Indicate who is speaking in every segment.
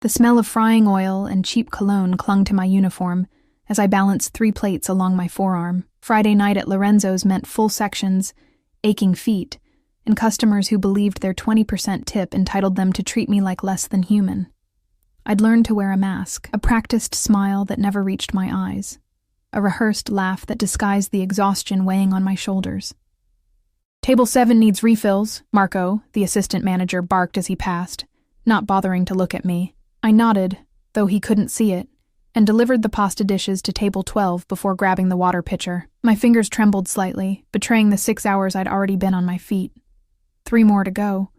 Speaker 1: The smell of frying oil and cheap cologne clung to my uniform as I balanced 3 plates along my forearm. Friday night at Lorenzo's meant full sections, aching feet, and customers who believed their 20% tip entitled them to treat me like less than human. I'd learned to wear a mask, a practiced smile that never reached my eyes, a rehearsed laugh that disguised the exhaustion weighing on my shoulders. "Table 7 needs refills," Marco, the assistant manager, barked as he passed, not bothering to look at me. I nodded, though he couldn't see it, and delivered the pasta dishes to table 12 before grabbing the water pitcher. My fingers trembled slightly, betraying the 6 hours I'd already been on my feet. 3 more to go.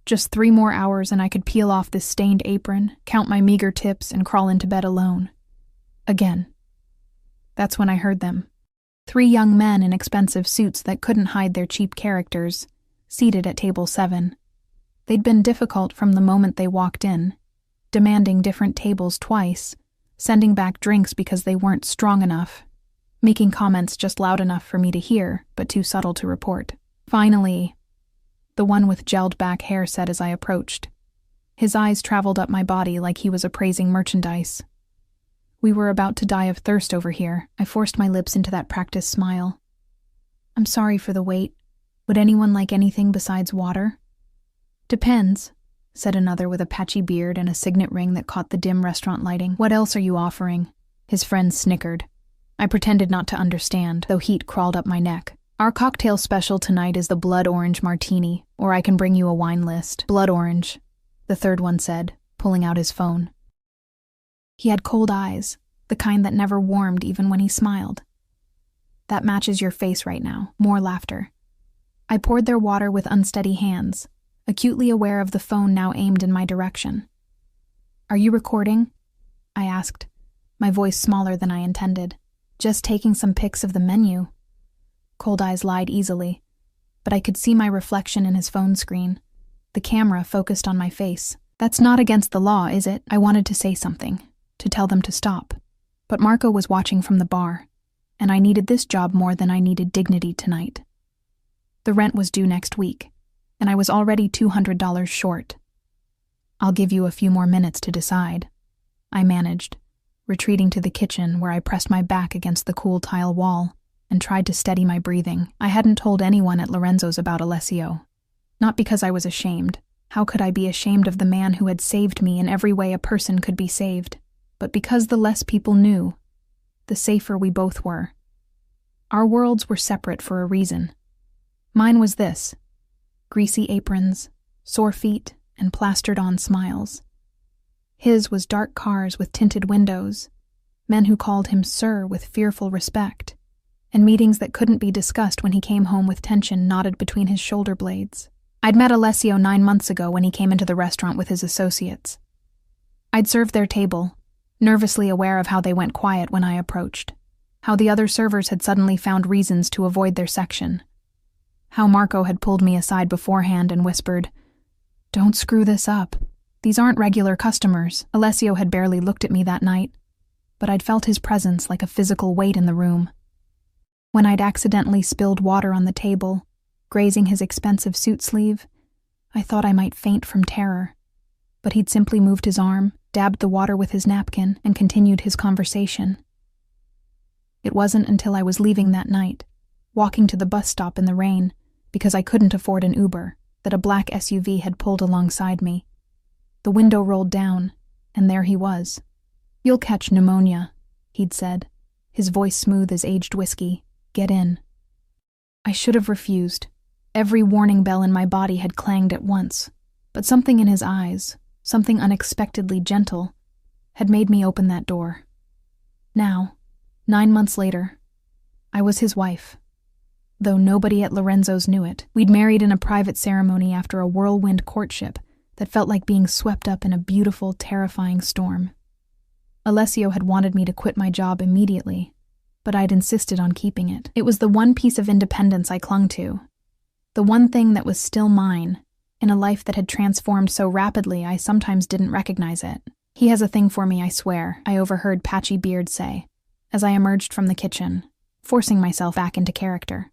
Speaker 1: Just 3 more hours and I could peel off this stained apron, count my meager tips, and crawl into bed alone. Again. That's when I heard them. 3 young men in expensive suits that couldn't hide their cheap characters, seated at table 7. They'd been difficult from the moment they walked in, demanding different tables twice, sending back drinks because they weren't strong enough, making comments just loud enough for me to hear, but too subtle to report. Finally, the one with gelled back hair said as I approached. His eyes traveled up my body like he was appraising merchandise. "We were about to die of thirst over here." I forced my lips into that practiced smile. "I'm sorry for the wait. Would anyone like anything besides water?" "Depends," said another with a patchy beard and a signet ring that caught the dim restaurant lighting. "What else are you offering?" His friend snickered. I pretended not to understand, though heat crawled up my neck. "Our cocktail special tonight is the blood orange martini, or I can bring you a wine list." "Blood orange," the third one said, pulling out his phone. He had cold eyes, the kind that never warmed even when he smiled. "That matches your face right now." More laughter. I poured their water with unsteady hands, acutely aware of the phone now aimed in my direction. "Are you recording?" I asked, my voice smaller than I intended. "Just taking some pics of the menu." Cold Eyes lied easily, but I could see my reflection in his phone screen, the camera focused on my face. "That's not against the law, is it?" I wanted to say something, to tell them to stop. But Marco was watching from the bar, and I needed this job more than I needed dignity tonight. The rent was due next week, and I was already $200 short. "I'll give you a few more minutes to decide," I managed, retreating to the kitchen where I pressed my back against the cool tile wall and tried to steady my breathing. I hadn't told anyone at Lorenzo's about Alessio. Not because I was ashamed. How could I be ashamed of the man who had saved me in every way a person could be saved? But because the less people knew, the safer we both were. Our worlds were separate for a reason. Mine was this: greasy aprons, sore feet, and plastered-on smiles. His was dark cars with tinted windows, men who called him sir with fearful respect, and meetings that couldn't be discussed when he came home with tension knotted between his shoulder blades. I'd met Alessio 9 months ago when he came into the restaurant with his associates. I'd served their table, nervously aware of how they went quiet when I approached, how the other servers had suddenly found reasons to avoid their section, how Marco had pulled me aside beforehand and whispered, "Don't screw this up. These aren't regular customers." Alessio had barely looked at me that night, but I'd felt his presence like a physical weight in the room. When I'd accidentally spilled water on the table, grazing his expensive suit sleeve, I thought I might faint from terror, but he'd simply moved his arm, dabbed the water with his napkin, and continued his conversation. It wasn't until I was leaving that night, walking to the bus stop in the rain, because I couldn't afford an Uber, that a black SUV had pulled alongside me. The window rolled down, and there he was. "You'll catch pneumonia," he'd said, his voice smooth as aged whiskey. "Get in." I should have refused. Every warning bell in my body had clanged at once, but something in his eyes, something unexpectedly gentle, had made me open that door. Now, 9 months later, I was his wife, though nobody at Lorenzo's knew it. We'd married in a private ceremony after a whirlwind courtship that felt like being swept up in a beautiful, terrifying storm. Alessio had wanted me to quit my job immediately, but I'd insisted on keeping it. It was the one piece of independence I clung to, the one thing that was still mine, in a life that had transformed so rapidly I sometimes didn't recognize it. "He has a thing for me, I swear," I overheard Patchy Beard say, as I emerged from the kitchen, forcing myself back into character.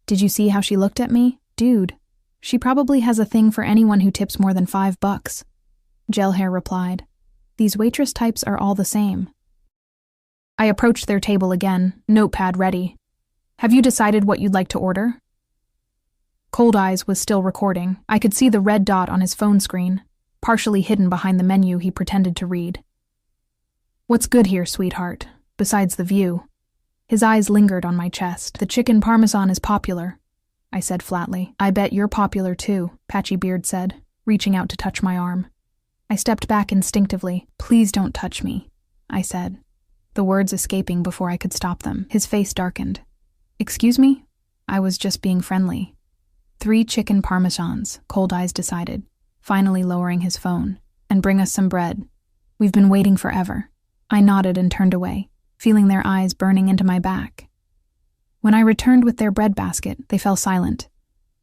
Speaker 1: "Did you see how she looked at me? Dude, she probably has a thing for anyone who tips more than $5. Gel Hair replied, These waitress types are all the same. I approached their table again, notepad ready. Have you decided what you'd like to order? Cold Eyes was still recording. I could see the red dot on his phone screen, partially hidden behind the menu he pretended to read. What's good here, sweetheart, besides the view? His eyes lingered on my chest. The chicken parmesan is popular, I said flatly. I bet you're popular too, Patchy Beard said, reaching out to touch my arm. I stepped back instinctively. Please don't touch me, I said, the words escaping before I could stop them. His face darkened. Excuse me? I was just being friendly. 3 chicken parmesans, Cold Eyes decided, finally lowering his phone. And bring us some bread. We've been waiting forever. I nodded and turned away, feeling their eyes burning into my back. When I returned with their bread basket, they fell silent,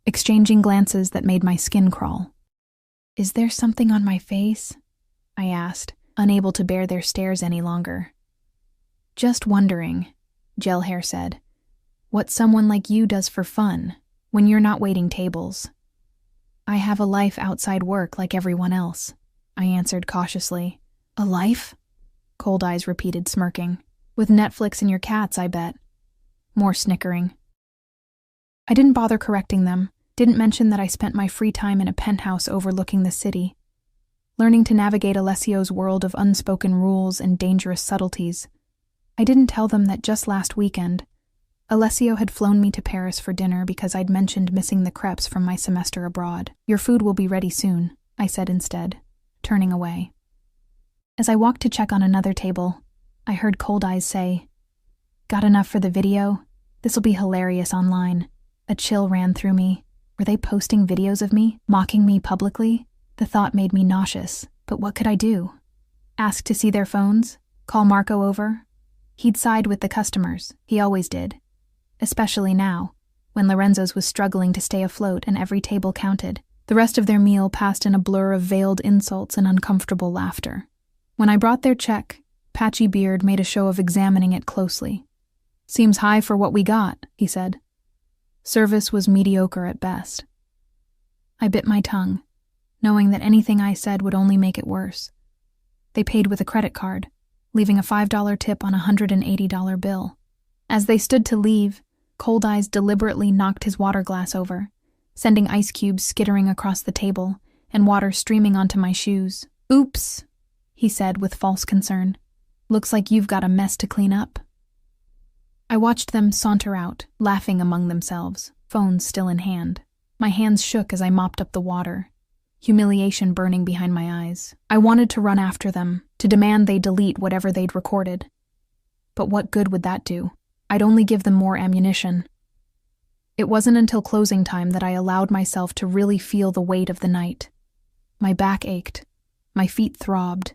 Speaker 1: exchanging glances that made my skin crawl. Is there something on my face? I asked, unable to bear their stares any longer. Just wondering, Gel Hair said, what someone like you does for fun when you're not waiting tables. I have a life outside work like everyone else, I answered cautiously. A life? Cold Eyes repeated, smirking. With Netflix and your cats, I bet. More snickering. I didn't bother correcting them, didn't mention that I spent my free time in a penthouse overlooking the city, learning to navigate Alessio's world of unspoken rules and dangerous subtleties. I didn't tell them that just last weekend, Alessio had flown me to Paris for dinner because I'd mentioned missing the crepes from my semester abroad. Your food will be ready soon, I said instead, turning away. As I walked to check on another table, I heard Cold Eyes say, Got enough for the video? This'll be hilarious online. A chill ran through me. Were they posting videos of me, mocking me publicly? The thought made me nauseous, but what could I do? Ask to see their phones? Call Marco over? He'd side with the customers, he always did. Especially now, when Lorenzo's was struggling to stay afloat and every table counted. The rest of their meal passed in a blur of veiled insults and uncomfortable laughter. When I brought their check, Patchy Beard made a show of examining it closely. Seems high for what we got, he said. Service was mediocre at best. I bit my tongue, knowing that anything I said would only make it worse. They paid with a credit card, leaving a $5 tip on a $180 bill. As they stood to leave, Cold Eyes deliberately knocked his water glass over, sending ice cubes skittering across the table and water streaming onto my shoes. Oops, he said with false concern. Looks like you've got a mess to clean up. I watched them saunter out, laughing among themselves, phones still in hand. My hands shook as I mopped up the water, humiliation burning behind my eyes. I wanted to run after them, to demand they delete whatever they'd recorded. But what good would that do? I'd only give them more ammunition. It wasn't until closing time that I allowed myself to really feel the weight of the night. My back ached, my feet throbbed,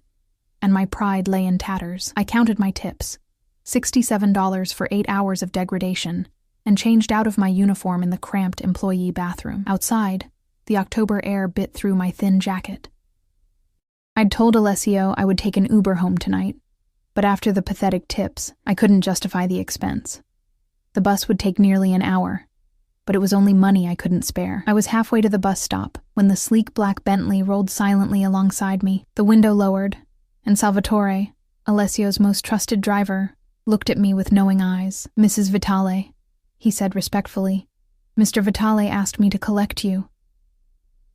Speaker 1: and my pride lay in tatters. I counted my tips, $67 for 8 hours of degradation, and changed out of my uniform in the cramped employee bathroom. Outside, the October air bit through my thin jacket. I'd told Alessio I would take an Uber home tonight, but after the pathetic tips, I couldn't justify the expense. The bus would take nearly an hour, but it was only money I couldn't spare. I was halfway to the bus stop when the sleek black Bentley rolled silently alongside me, the window lowered, and Salvatore, Alessio's most trusted driver, looked at me with knowing eyes. Mrs. Vitale, he said respectfully. Mr. Vitale asked me to collect you.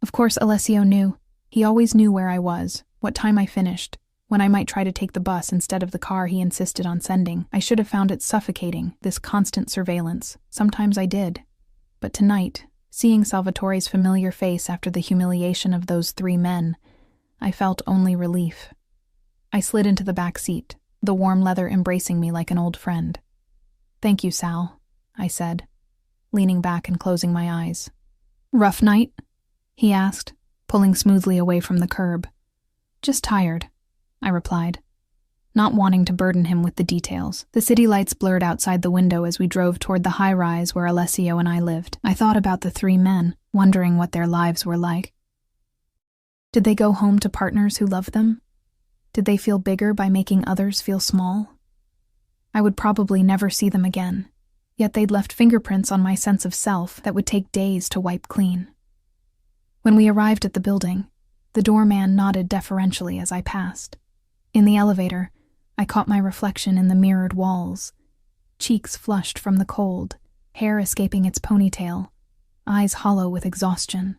Speaker 1: Of course Alessio knew. He always knew where I was, what time I finished, when I might try to take the bus instead of the car he insisted on sending. I should have found it suffocating, this constant surveillance. Sometimes I did. But tonight, seeing Salvatore's familiar face after the humiliation of those 3 men, I felt only relief. I slid into the back seat, the warm leather embracing me like an old friend. Thank you, Sal, I said, leaning back and closing my eyes. Rough night? He asked, pulling smoothly away from the curb. Just tired, I replied, not wanting to burden him with the details. The city lights blurred outside the window as we drove toward the high-rise where Alessio and I lived. I thought about the 3 men, wondering what their lives were like. Did they go home to partners who loved them? Did they feel bigger by making others feel small? I would probably never see them again, yet they'd left fingerprints on my sense of self that would take days to wipe clean. When we arrived at the building, the doorman nodded deferentially as I passed. In the elevator, I caught my reflection in the mirrored walls, cheeks flushed from the cold, hair escaping its ponytail, eyes hollow with exhaustion.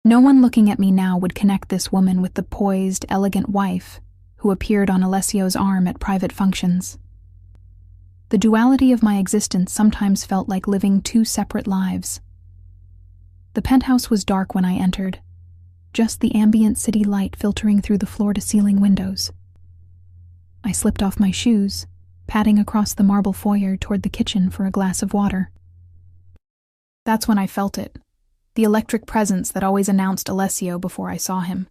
Speaker 1: No one looking at me now would connect this woman with the poised, elegant wife who appeared on Alessio's arm at private functions. The duality of my existence sometimes felt like living two separate lives. The penthouse was dark when I entered, just the ambient city light filtering through the floor-to-ceiling windows. I slipped off my shoes, padding across the marble foyer toward the kitchen for a glass of water. That's when I felt it, the electric presence that always announced Alessio before I saw him.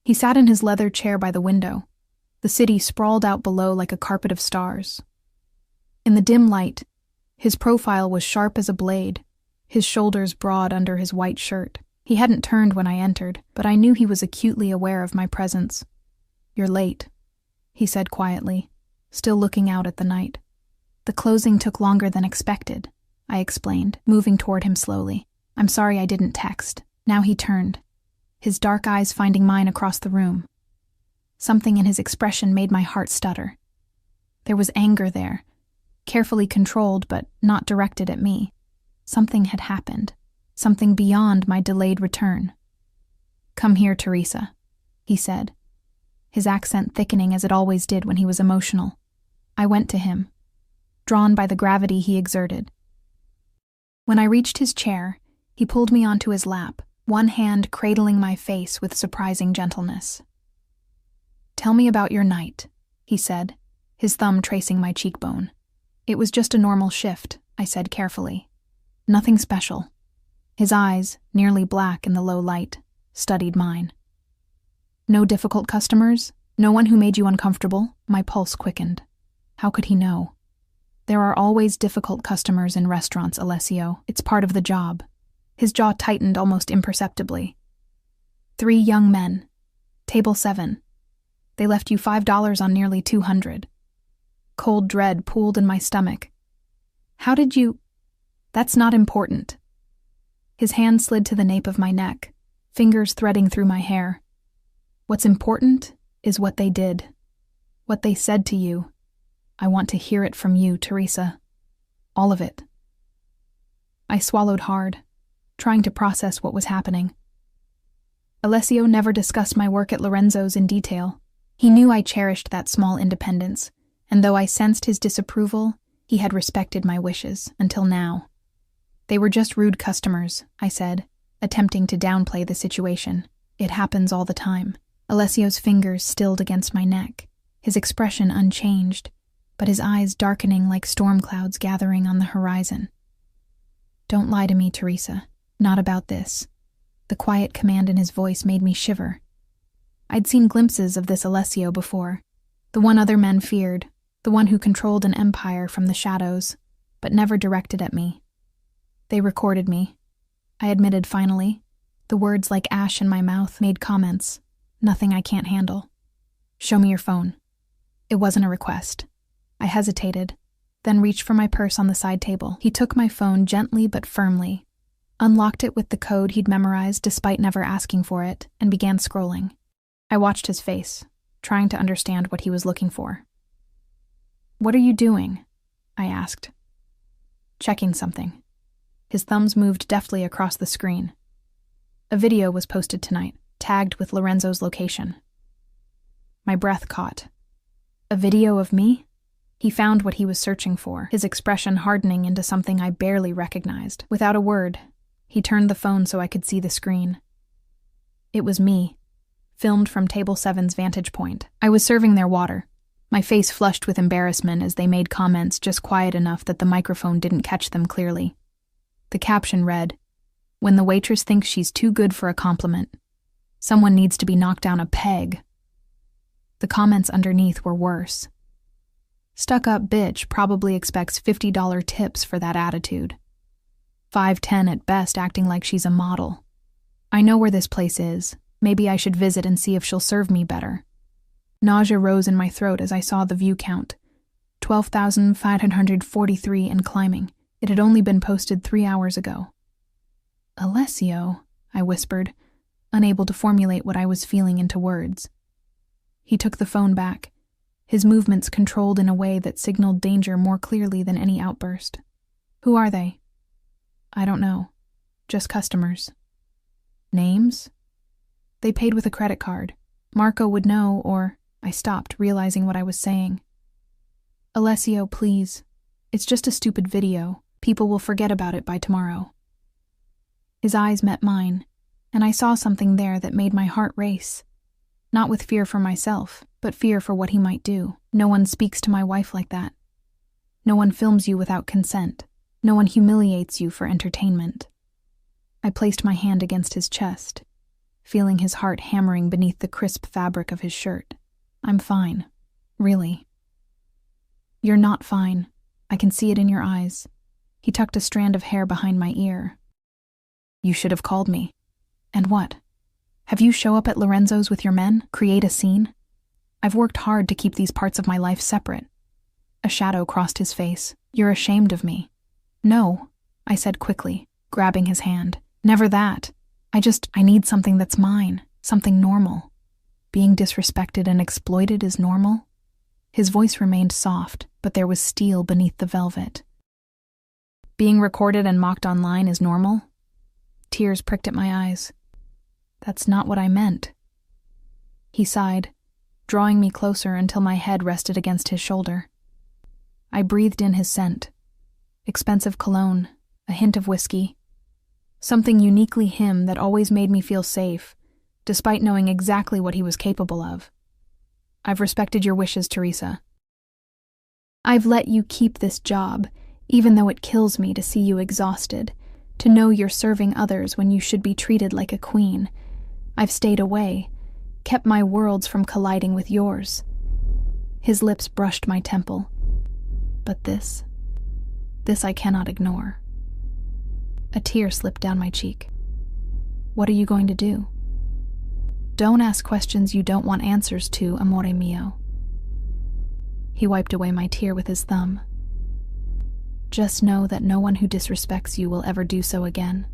Speaker 1: He sat in his leather chair by the window, the city sprawled out below like a carpet of stars. In the dim light, his profile was sharp as a blade, his shoulders broad under his white shirt. He hadn't turned when I entered, but I knew he was acutely aware of my presence. "You're late," he said quietly, still looking out at the night. "The closing took longer than expected," I explained, moving toward him slowly. "I'm sorry I didn't text." Now he turned, his dark eyes finding mine across the room. Something in his expression made my heart stutter. There was anger there, carefully controlled but not directed at me. Something had happened, something beyond my delayed return. "Come here, Teresa," he said, his accent thickening as it always did when he was emotional. I went to him, drawn by the gravity he exerted. When I reached his chair, he pulled me onto his lap, one hand cradling my face with surprising gentleness. "Tell me about your night," he said, his thumb tracing my cheekbone. "It was just a normal shift," I said carefully. "Nothing special." His eyes, nearly black in the low light, studied mine. "No difficult customers? No one who made you uncomfortable?" My pulse quickened. How could he know? "There are always difficult customers in restaurants, Alessio. It's part of the job." His jaw tightened almost imperceptibly. "3 young men. Table 7. They left you $5 on nearly 200. Cold dread pooled in my stomach. "How did you—" "That's not important." His hand slid to the nape of my neck, fingers threading through my hair. "What's important is what they did. What they said to you. I want to hear it from you, Teresa. All of it." I swallowed hard, trying to process what was happening. Alessio never discussed my work at Lorenzo's in detail. He knew I cherished that small independence, and though I sensed his disapproval, he had respected my wishes, until now. "They were just rude customers," I said, attempting to downplay the situation. "It happens all the time." Alessio's fingers stilled against my neck, his expression unchanged, but his eyes darkening like storm clouds gathering on the horizon. "Don't lie to me, Teresa. Not about this." The quiet command in his voice made me shiver. I'd seen glimpses of this Alessio before, the one other men feared, the one who controlled an empire from the shadows, but never directed at me. "They recorded me," I admitted finally. The words like ash in my mouth made comments. "Nothing I can't handle." "Show me your phone." It wasn't a request. I hesitated, then reached for my purse on the side table. He took my phone gently but firmly, unlocked it with the code he'd memorized despite never asking for it, and began scrolling. I watched his face, trying to understand what he was looking for. "What are you doing?" I asked. "Checking something." His thumbs moved deftly across the screen. A video was posted tonight, tagged with Lorenzo's location. My breath caught. A video of me? He found what he was searching for, his expression hardening into something I barely recognized. Without a word, he turned the phone so I could see the screen. It was me, filmed from Table 7's vantage point. I was serving their water, my face flushed with embarrassment as they made comments just quiet enough that the microphone didn't catch them clearly. The caption read, "When the waitress thinks she's too good for a compliment, someone needs to be knocked down a peg." The comments underneath were worse. "Stuck-up bitch probably expects $50 tips for that attitude. 5'10" at best, acting like she's a model. I know where this place is. Maybe I should visit and see if she'll serve me better." Nausea rose in my throat as I saw the view count. 12,543 and climbing. It had only been posted 3 hours ago. "Alessio," I whispered, unable to formulate what I was feeling into words. He took the phone back, his movements controlled in a way that signaled danger more clearly than any outburst. Who are they? I don't know. Just customers. Names? They paid with a credit card. Marco would know, or... I stopped, realizing what I was saying. Alessio, please. It's just a stupid video. People will forget about it by tomorrow. His eyes met mine, and I saw something there that made my heart race. Not with fear for myself, but fear for what he might do. No one speaks to my wife like that. No one films you without consent. No one humiliates you for entertainment. I placed my hand against his chest, feeling his heart hammering beneath the crisp fabric of his shirt. I'm fine. Really. You're not fine. I can see it in your eyes. He tucked a strand of hair behind my ear. You should have called me. And what? Have you show up at Lorenzo's with your men? Create a scene? I've worked hard to keep these parts of my life separate. A shadow crossed his face. You're ashamed of me. No, I said quickly, grabbing his hand. Never that. I need something that's mine. Something normal. Being disrespected and exploited is normal? His voice remained soft, but there was steel beneath the velvet. Being recorded and mocked online is normal? Tears pricked at my eyes. That's not what I meant. He sighed, drawing me closer until my head rested against his shoulder. I breathed in his scent. Expensive cologne, a hint of whiskey. Something uniquely him that always made me feel safe, despite knowing exactly what he was capable of. I've respected your wishes, Teresa. I've let you keep this job, even though it kills me to see you exhausted, to know you're serving others when you should be treated like a queen. I've stayed away, kept my worlds from colliding with yours. His lips brushed my temple. But this I cannot ignore. A tear slipped down my cheek. What are you going to do? Don't ask questions you don't want answers to, amore mio. He wiped away my tear with his thumb. Just know that no one who disrespects you will ever do so again.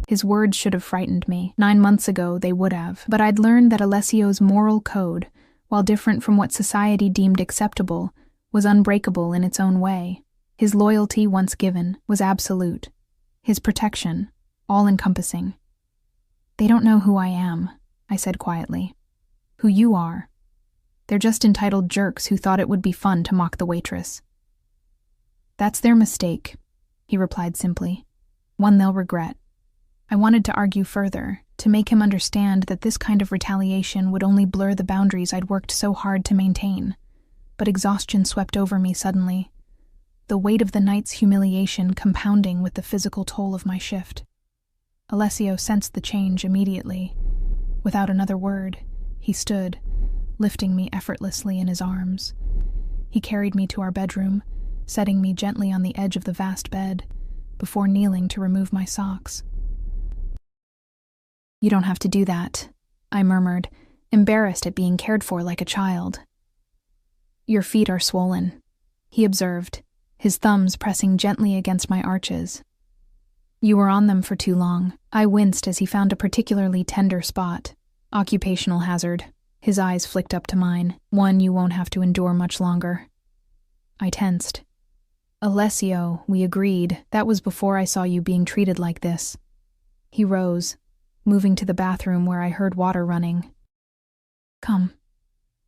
Speaker 1: His words should have frightened me. 9 months ago, they would have. But I'd learned that Alessio's moral code, while different from what society deemed acceptable, was unbreakable in its own way. His loyalty, once given, was absolute. His protection, all-encompassing. They don't know who I am, I said quietly. Who you are. They're just entitled jerks who thought it would be fun to mock the waitress. That's their mistake, he replied simply. One they'll regret. I wanted to argue further, to make him understand that this kind of retaliation would only blur the boundaries I'd worked so hard to maintain. But exhaustion swept over me suddenly, the weight of the night's humiliation compounding with the physical toll of my shift. Alessio sensed the change immediately. Without another word, he stood, lifting me effortlessly in his arms. He carried me to our bedroom, setting me gently on the edge of the vast bed, before kneeling to remove my socks. You don't have to do that, I murmured, embarrassed at being cared for like a child. Your feet are swollen, he observed, his thumbs pressing gently against my arches. You were on them for too long. I winced as he found a particularly tender spot. Occupational hazard. His eyes flicked up to mine. One you won't have to endure much longer. I tensed. Alessio, we agreed. That was before I saw you being treated like this. He rose, moving to the bathroom where I heard water running. Come.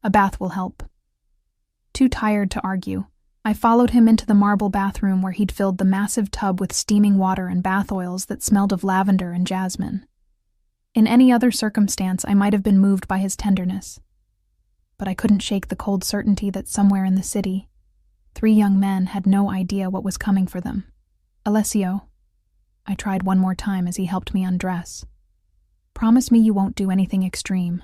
Speaker 1: A bath will help. Too tired to argue, I followed him into the marble bathroom where he'd filled the massive tub with steaming water and bath oils that smelled of lavender and jasmine. In any other circumstance, I might have been moved by his tenderness. But I couldn't shake the cold certainty that somewhere in the city, 3 young men had no idea what was coming for them. Alessio, I tried one more time as he helped me undress. Promise me you won't do anything extreme.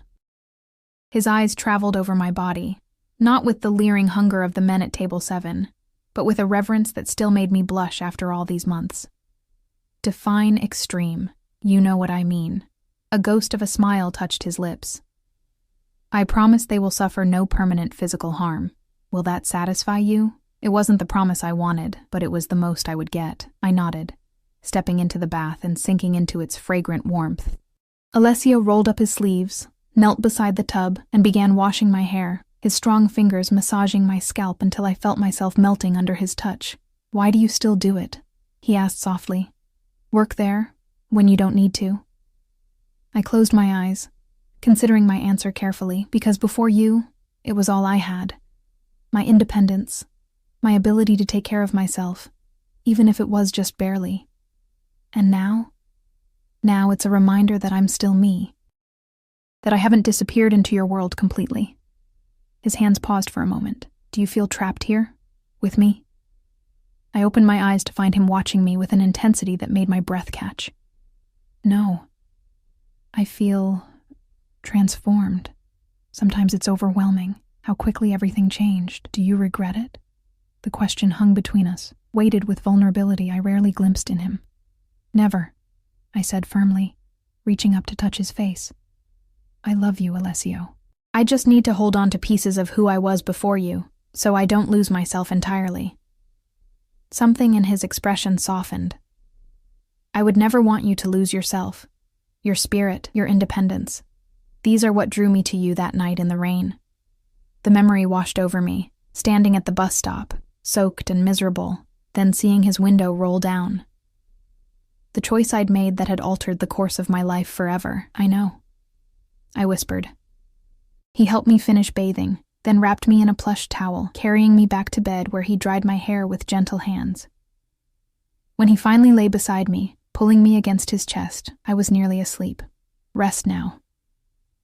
Speaker 1: His eyes traveled over my body, not with the leering hunger of the men at table 7, but with a reverence that still made me blush after all these months. Define extreme. You know what I mean. A ghost of a smile touched his lips. I promise they will suffer no permanent physical harm. Will that satisfy you? It wasn't the promise I wanted, but it was the most I would get. I nodded, stepping into the bath and sinking into its fragrant warmth. Alessio rolled up his sleeves, knelt beside the tub, and began washing my hair, his strong fingers massaging my scalp until I felt myself melting under his touch. "Why do you still do it?" he asked softly. "Work there, when you don't need to?" I closed my eyes, considering my answer carefully, because before you, it was all I had. My independence, my ability to take care of myself, even if it was just barely. And now it's a reminder that I'm still me, that I haven't disappeared into your world completely. His hands paused for a moment. "Do you feel trapped here? With me?" I opened my eyes to find him watching me with an intensity that made my breath catch. "No. I feel transformed. Sometimes it's overwhelming, how quickly everything changed. Do you regret it?" The question hung between us, weighted with vulnerability I rarely glimpsed in him. "Never," I said firmly, reaching up to touch his face. "I love you, Alessio. I just need to hold on to pieces of who I was before you, so I don't lose myself entirely." Something in his expression softened. "I would never want you to lose yourself, your spirit, your independence. These are what drew me to you that night in the rain." The memory washed over me, standing at the bus stop, soaked and miserable, then seeing his window roll down. The choice I'd made that had altered the course of my life forever, I know. I whispered. He helped me finish bathing, then wrapped me in a plush towel, carrying me back to bed where he dried my hair with gentle hands. When he finally lay beside me, pulling me against his chest, I was nearly asleep. "Rest now,"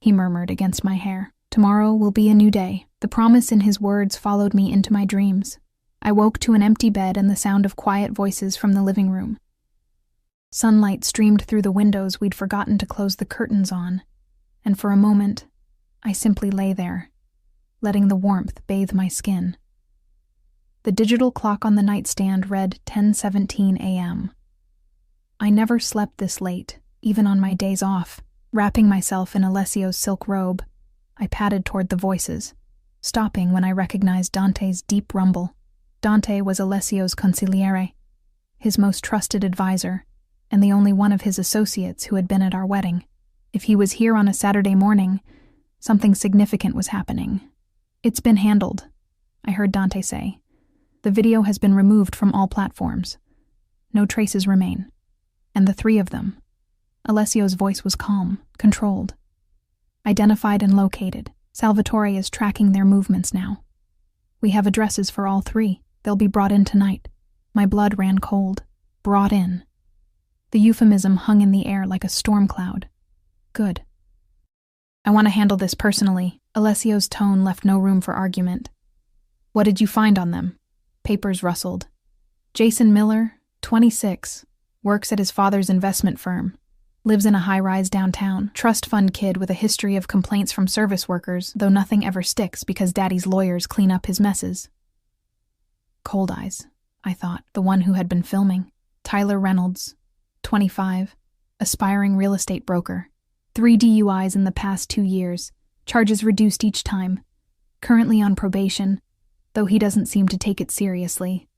Speaker 1: he murmured against my hair. "Tomorrow will be a new day." The promise in his words followed me into my dreams. I woke to an empty bed and the sound of quiet voices from the living room. Sunlight streamed through the windows we'd forgotten to close the curtains on, and for a moment, I simply lay there, letting the warmth bathe my skin. The digital clock on the nightstand read 10:17 a.m. I never slept this late, even on my days off. Wrapping myself in Alessio's silk robe, I padded toward the voices, stopping when I recognized Dante's deep rumble. Dante was Alessio's consigliere, his most trusted advisor, and the only one of his associates who had been at our wedding. If he was here on a Saturday morning, something significant was happening. "It's been handled," I heard Dante say. "The video has been removed from all platforms. No traces remain. And the three of them," Alessio's voice was calm, controlled. "Identified and located. Salvatore is tracking their movements now. We have addresses for all three. They'll be brought in tonight." My blood ran cold. Brought in. The euphemism hung in the air like a storm cloud. Good. "I want to handle this personally." Alessio's tone left no room for argument. "What did you find on them?" Papers rustled. "Jason Miller, 26, works at his father's investment firm. Lives in a high-rise downtown. Trust fund kid with a history of complaints from service workers, though nothing ever sticks because daddy's lawyers clean up his messes." Cold Eyes, I thought, the one who had been filming. Tyler Reynolds, 25, aspiring real estate broker. 3 DUIs in the past 2 years, charges reduced each time. Currently on probation, though he doesn't seem to take it seriously.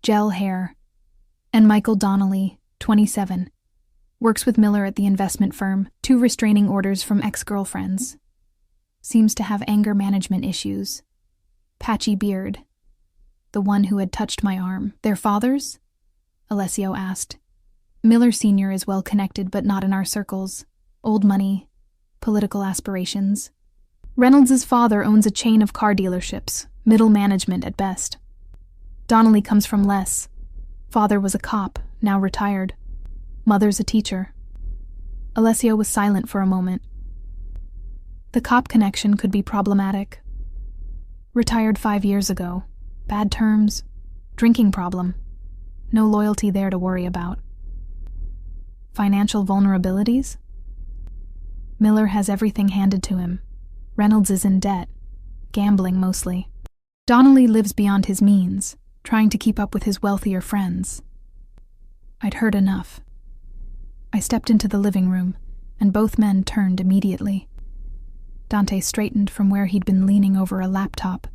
Speaker 1: Gel hair. And Michael Donnelly, 27. Works with Miller at the investment firm. 2 restraining orders from ex-girlfriends. Seems to have anger management issues. Patchy beard. The one who had touched my arm. "Their fathers?" Alessio asked. "Miller Sr. is well connected but not in our circles. Old money, political aspirations. Reynolds' father owns a chain of car dealerships, middle management at best. Donnelly comes from less. Father was a cop, now retired. Mother's a teacher." Alessio was silent for a moment. The cop connection could be problematic. Retired 5 years ago. Bad terms. Drinking problem. No loyalty there to worry about. Financial vulnerabilities? Miller has everything handed to him. Reynolds is in debt. Gambling mostly. Donnelly lives beyond his means, trying to keep up with his wealthier friends. I'd heard enough. I stepped into the living room, and both men turned immediately. Dante straightened from where he'd been leaning over a laptop,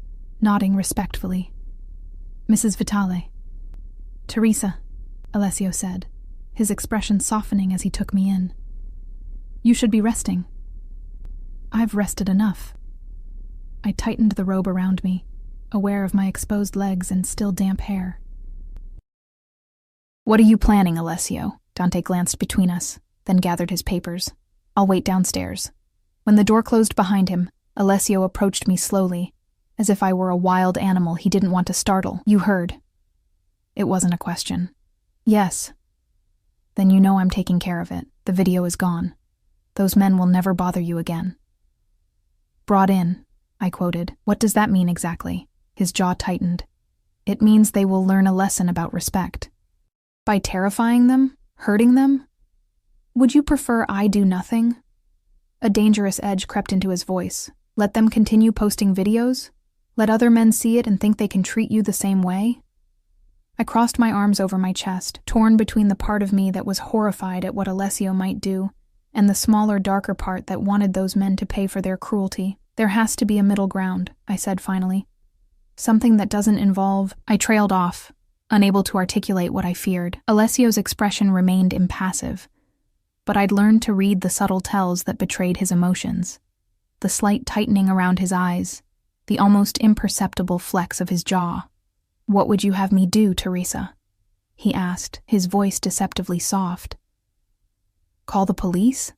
Speaker 1: nodding respectfully. "Mrs. Vitale." "Teresa," Alessio said, his expression softening as he took me in. "You should be resting." I've rested enough. I tightened the robe around me, aware of my exposed legs and still damp hair. What are you planning, Alessio? Dante glanced between us, then gathered his papers. I'll wait downstairs. When the door closed behind him, Alessio approached me slowly, as if I were a wild animal he didn't want to startle. You heard. It wasn't a question. Yes. Then you know I'm taking care of it. The video is gone. Those men will never bother you again. Brought in, I quoted. What does that mean exactly? His jaw tightened. It means they will learn a lesson about respect. By terrifying them? Hurting them? Would you prefer I do nothing? A dangerous edge crept into his voice. Let them continue posting videos? Let other men see it and think they can treat you the same way? I crossed my arms over my chest, torn between the part of me that was horrified at what Alessio might do, and the smaller, darker part that wanted those men to pay for their cruelty. There has to be a middle ground, I said finally. Something that doesn't involve... I trailed off, unable to articulate what I feared. Alessio's expression remained impassive, but I'd learned to read the subtle tells that betrayed his emotions. The slight tightening around his eyes, the almost imperceptible flex of his jaw. What would you have me do, Teresa? He asked, his voice deceptively soft. Call the police?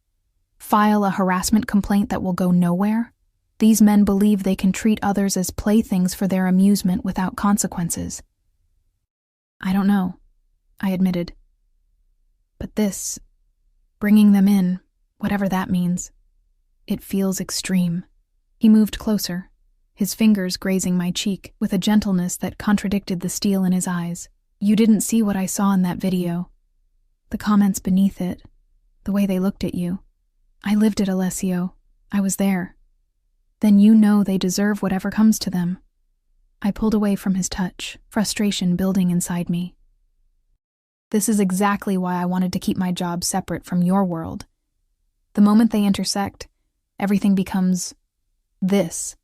Speaker 1: File a harassment complaint that will go nowhere? These men believe they can treat others as playthings for their amusement without consequences. I don't know, I admitted. But this, bringing them in, whatever that means, it feels extreme. He moved closer, his fingers grazing my cheek with a gentleness that contradicted the steel in his eyes. You didn't see what I saw in that video. The comments beneath it, the way they looked at you. I lived it, Alessio. I was there. Then you know they deserve whatever comes to them. I pulled away from his touch, frustration building inside me. This is exactly why I wanted to keep my job separate from your world. The moment they intersect, everything becomes this.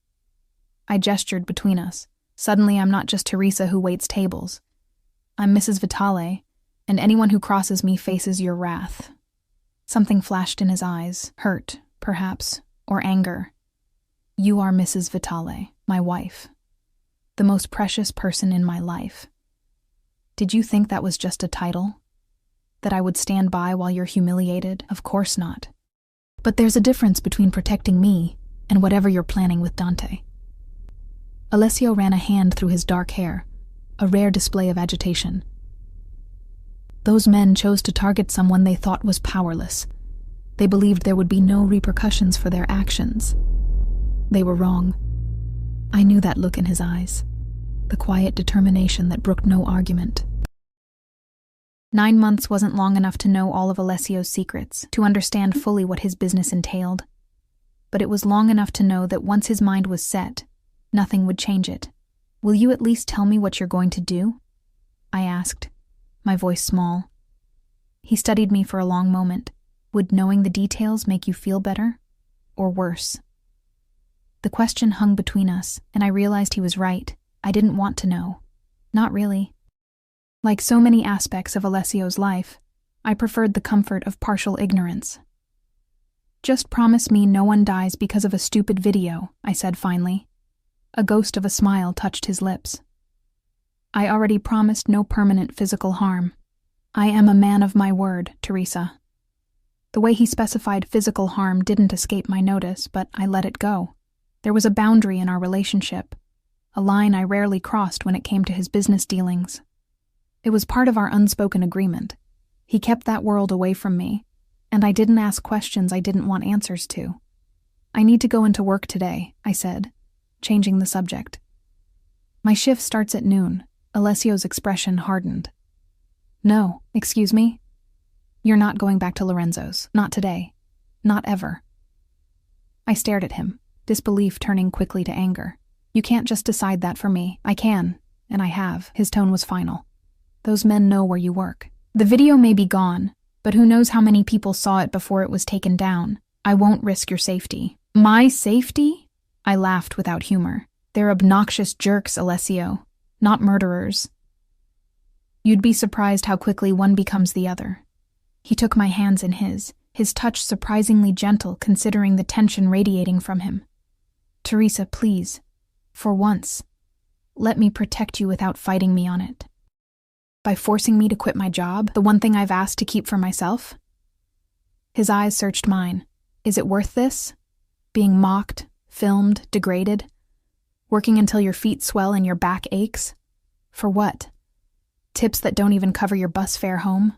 Speaker 1: I gestured between us. Suddenly I'm not just Teresa who waits tables. I'm Mrs. Vitale, and anyone who crosses me faces your wrath. Something flashed in his eyes, hurt, perhaps, or anger. You are Mrs. Vitale, my wife. The most precious person in my life. Did you think that was just a title? That I would stand by while you're humiliated? Of course not. But there's a difference between protecting me and whatever you're planning with Dante. Alessio ran a hand through his dark hair, a rare display of agitation. Those men chose to target someone they thought was powerless. They believed there would be no repercussions for their actions. They were wrong. I knew that look in his eyes, the quiet determination that brooked no argument. 9 months wasn't long enough to know all of Alessio's secrets, to understand fully what his business entailed. But it was long enough to know that once his mind was set, nothing would change it. Will you at least tell me what you're going to do? I asked, my voice small. He studied me for a long moment. Would knowing the details make you feel better? Or worse? The question hung between us, and I realized he was right. I didn't want to know. Not really. Like so many aspects of Alessio's life, I preferred the comfort of partial ignorance. Just promise me no one dies because of a stupid video, I said finally. A ghost of a smile touched his lips. I already promised no permanent physical harm. I am a man of my word, Teresa. The way he specified physical harm didn't escape my notice, but I let it go. There was a boundary in our relationship, a line I rarely crossed when it came to his business dealings. It was part of our unspoken agreement. He kept that world away from me, and I didn't ask questions I didn't want answers to. I need to go into work today, I said, changing the subject. My shift starts at noon. Alessio's expression hardened. No, excuse me? You're not going back to Lorenzo's. Not today. Not ever. I stared at him, disbelief turning quickly to anger. You can't just decide that for me. I can, and I have. His tone was final. Those men know where you work. The video may be gone, but who knows how many people saw it before it was taken down. I won't risk your safety. My safety? I laughed without humor. They're obnoxious jerks, Alessio, not murderers. You'd be surprised how quickly one becomes the other. He took my hands in his his touch surprisingly gentle considering the tension radiating from him. "Teresa, please, for once, let me protect you without fighting me on it. By forcing me to quit my job, the one thing I've asked to keep for myself?" His eyes searched mine. "Is it worth this? Being mocked, filmed, degraded? Working until your feet swell and your back aches? For what? Tips that don't even cover your bus fare home?"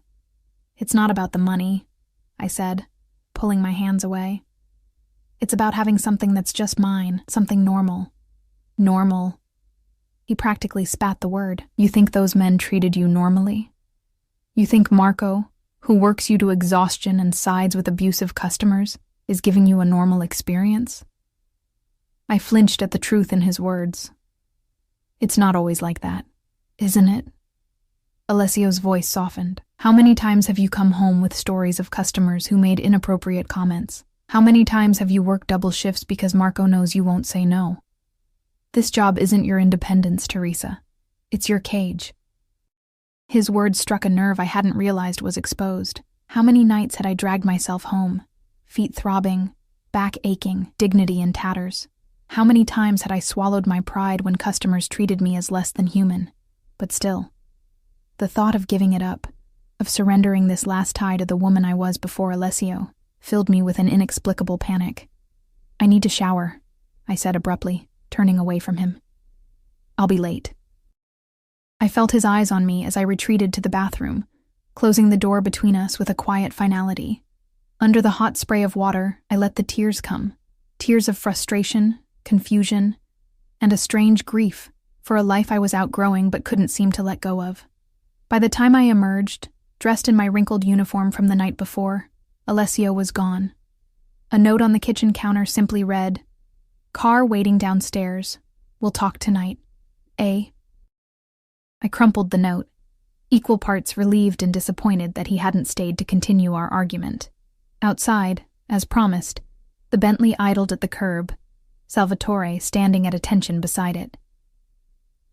Speaker 1: "It's not about the money," I said, pulling my hands away. "It's about having something that's just mine, something normal." "Normal?" He practically spat the word. "You think those men treated you normally? You think Marco, who works you to exhaustion and sides with abusive customers, is giving you a normal experience?" I flinched at the truth in his words. "It's not always like that, isn't it?" Alessio's voice softened. "How many times have you come home with stories of customers who made inappropriate comments? How many times have you worked double shifts because Marco knows you won't say no? This job isn't your independence, Teresa. It's your cage." His words struck a nerve I hadn't realized was exposed. How many nights had I dragged myself home, feet throbbing, back aching, dignity in tatters? How many times had I swallowed my pride when customers treated me as less than human? But still, the thought of giving it up, of surrendering this last tie to the woman I was before Alessio, filled me with an inexplicable panic. "I need to shower," I said abruptly, turning away from him. "I'll be late." I felt his eyes on me as I retreated to the bathroom, closing the door between us with a quiet finality. Under the hot spray of water, I let the tears come, tears of frustration, confusion, and a strange grief for a life I was outgrowing but couldn't seem to let go of. By the time I emerged, dressed in my wrinkled uniform from the night before, Alessio was gone. A note on the kitchen counter simply read, "Car waiting downstairs. We'll talk tonight. A." I crumpled the note, equal parts relieved and disappointed that he hadn't stayed to continue our argument. Outside, as promised, the Bentley idled at the curb, Salvatore standing at attention beside it.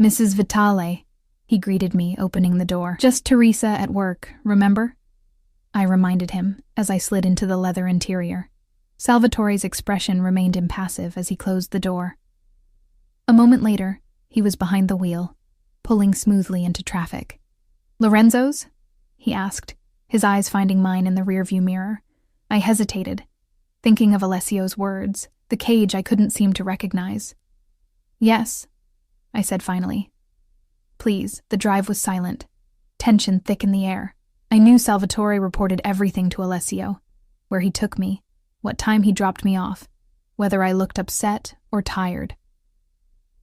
Speaker 1: "Mrs. Vitale," he greeted me, opening the door. "Just Teresa at work, remember?" I reminded him as I slid into the leather interior. Salvatore's expression remained impassive as he closed the door. A moment later, he was behind the wheel, pulling smoothly into traffic. "Lorenzo's?" he asked, his eyes finding mine in the rearview mirror. I hesitated, thinking of Alessio's words, the cage I couldn't seem to recognize. "Yes," I said finally. "Please." The drive was silent, tension thick in the air. I knew Salvatore reported everything to Alessio, where he took me, what time he dropped me off, whether I looked upset or tired.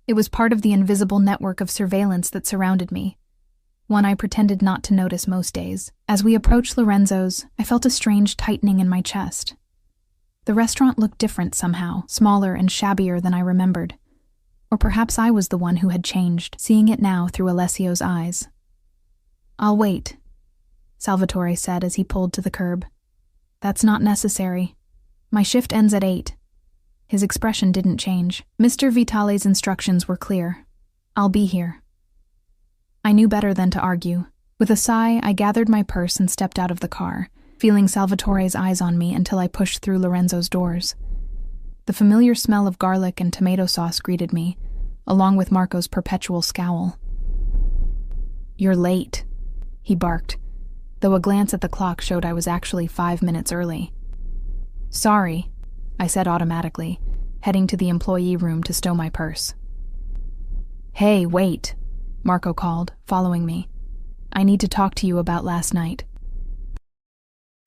Speaker 1: It was part of the invisible network of surveillance that surrounded me, one I pretended not to notice most days. As we approached Lorenzo's, I felt a strange tightening in my chest. The restaurant looked different somehow, smaller and shabbier than I remembered. Or perhaps I was the one who had changed, seeing it now through Alessio's eyes. "I'll wait," Salvatore said as he pulled to the curb. "That's not necessary. My shift ends at 8. His expression didn't change. Mr. Vitale's instructions were clear. "I'll be here." I knew better than to argue. With a sigh, I gathered my purse and stepped out of the car, feeling Salvatore's eyes on me until I pushed through Lorenzo's doors. The familiar smell of garlic and tomato sauce greeted me, along with Marco's perpetual scowl. "You're late," he barked, though a glance at the clock showed I was actually 5 minutes early. "Sorry," I said automatically, heading to the employee room to stow my purse. "Hey, wait," Marco called, following me. "I need to talk to you about last night."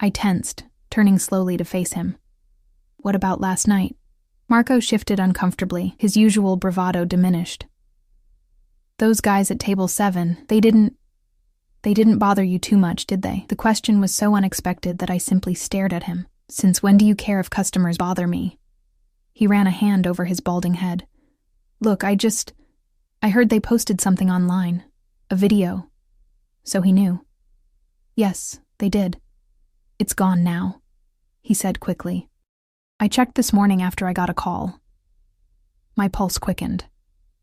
Speaker 1: I tensed, turning slowly to face him. "What about last night?" Marco shifted uncomfortably, his usual bravado diminished. "Those guys at table 7, they didn't bother you too much, did they?" The question was so unexpected that I simply stared at him. "Since when do you care if customers bother me?" He ran a hand over his balding head. "Look, I heard they posted something online. A video." So he knew. "Yes, they did. It's gone now," he said quickly. "I checked this morning after I got a call." My pulse quickened.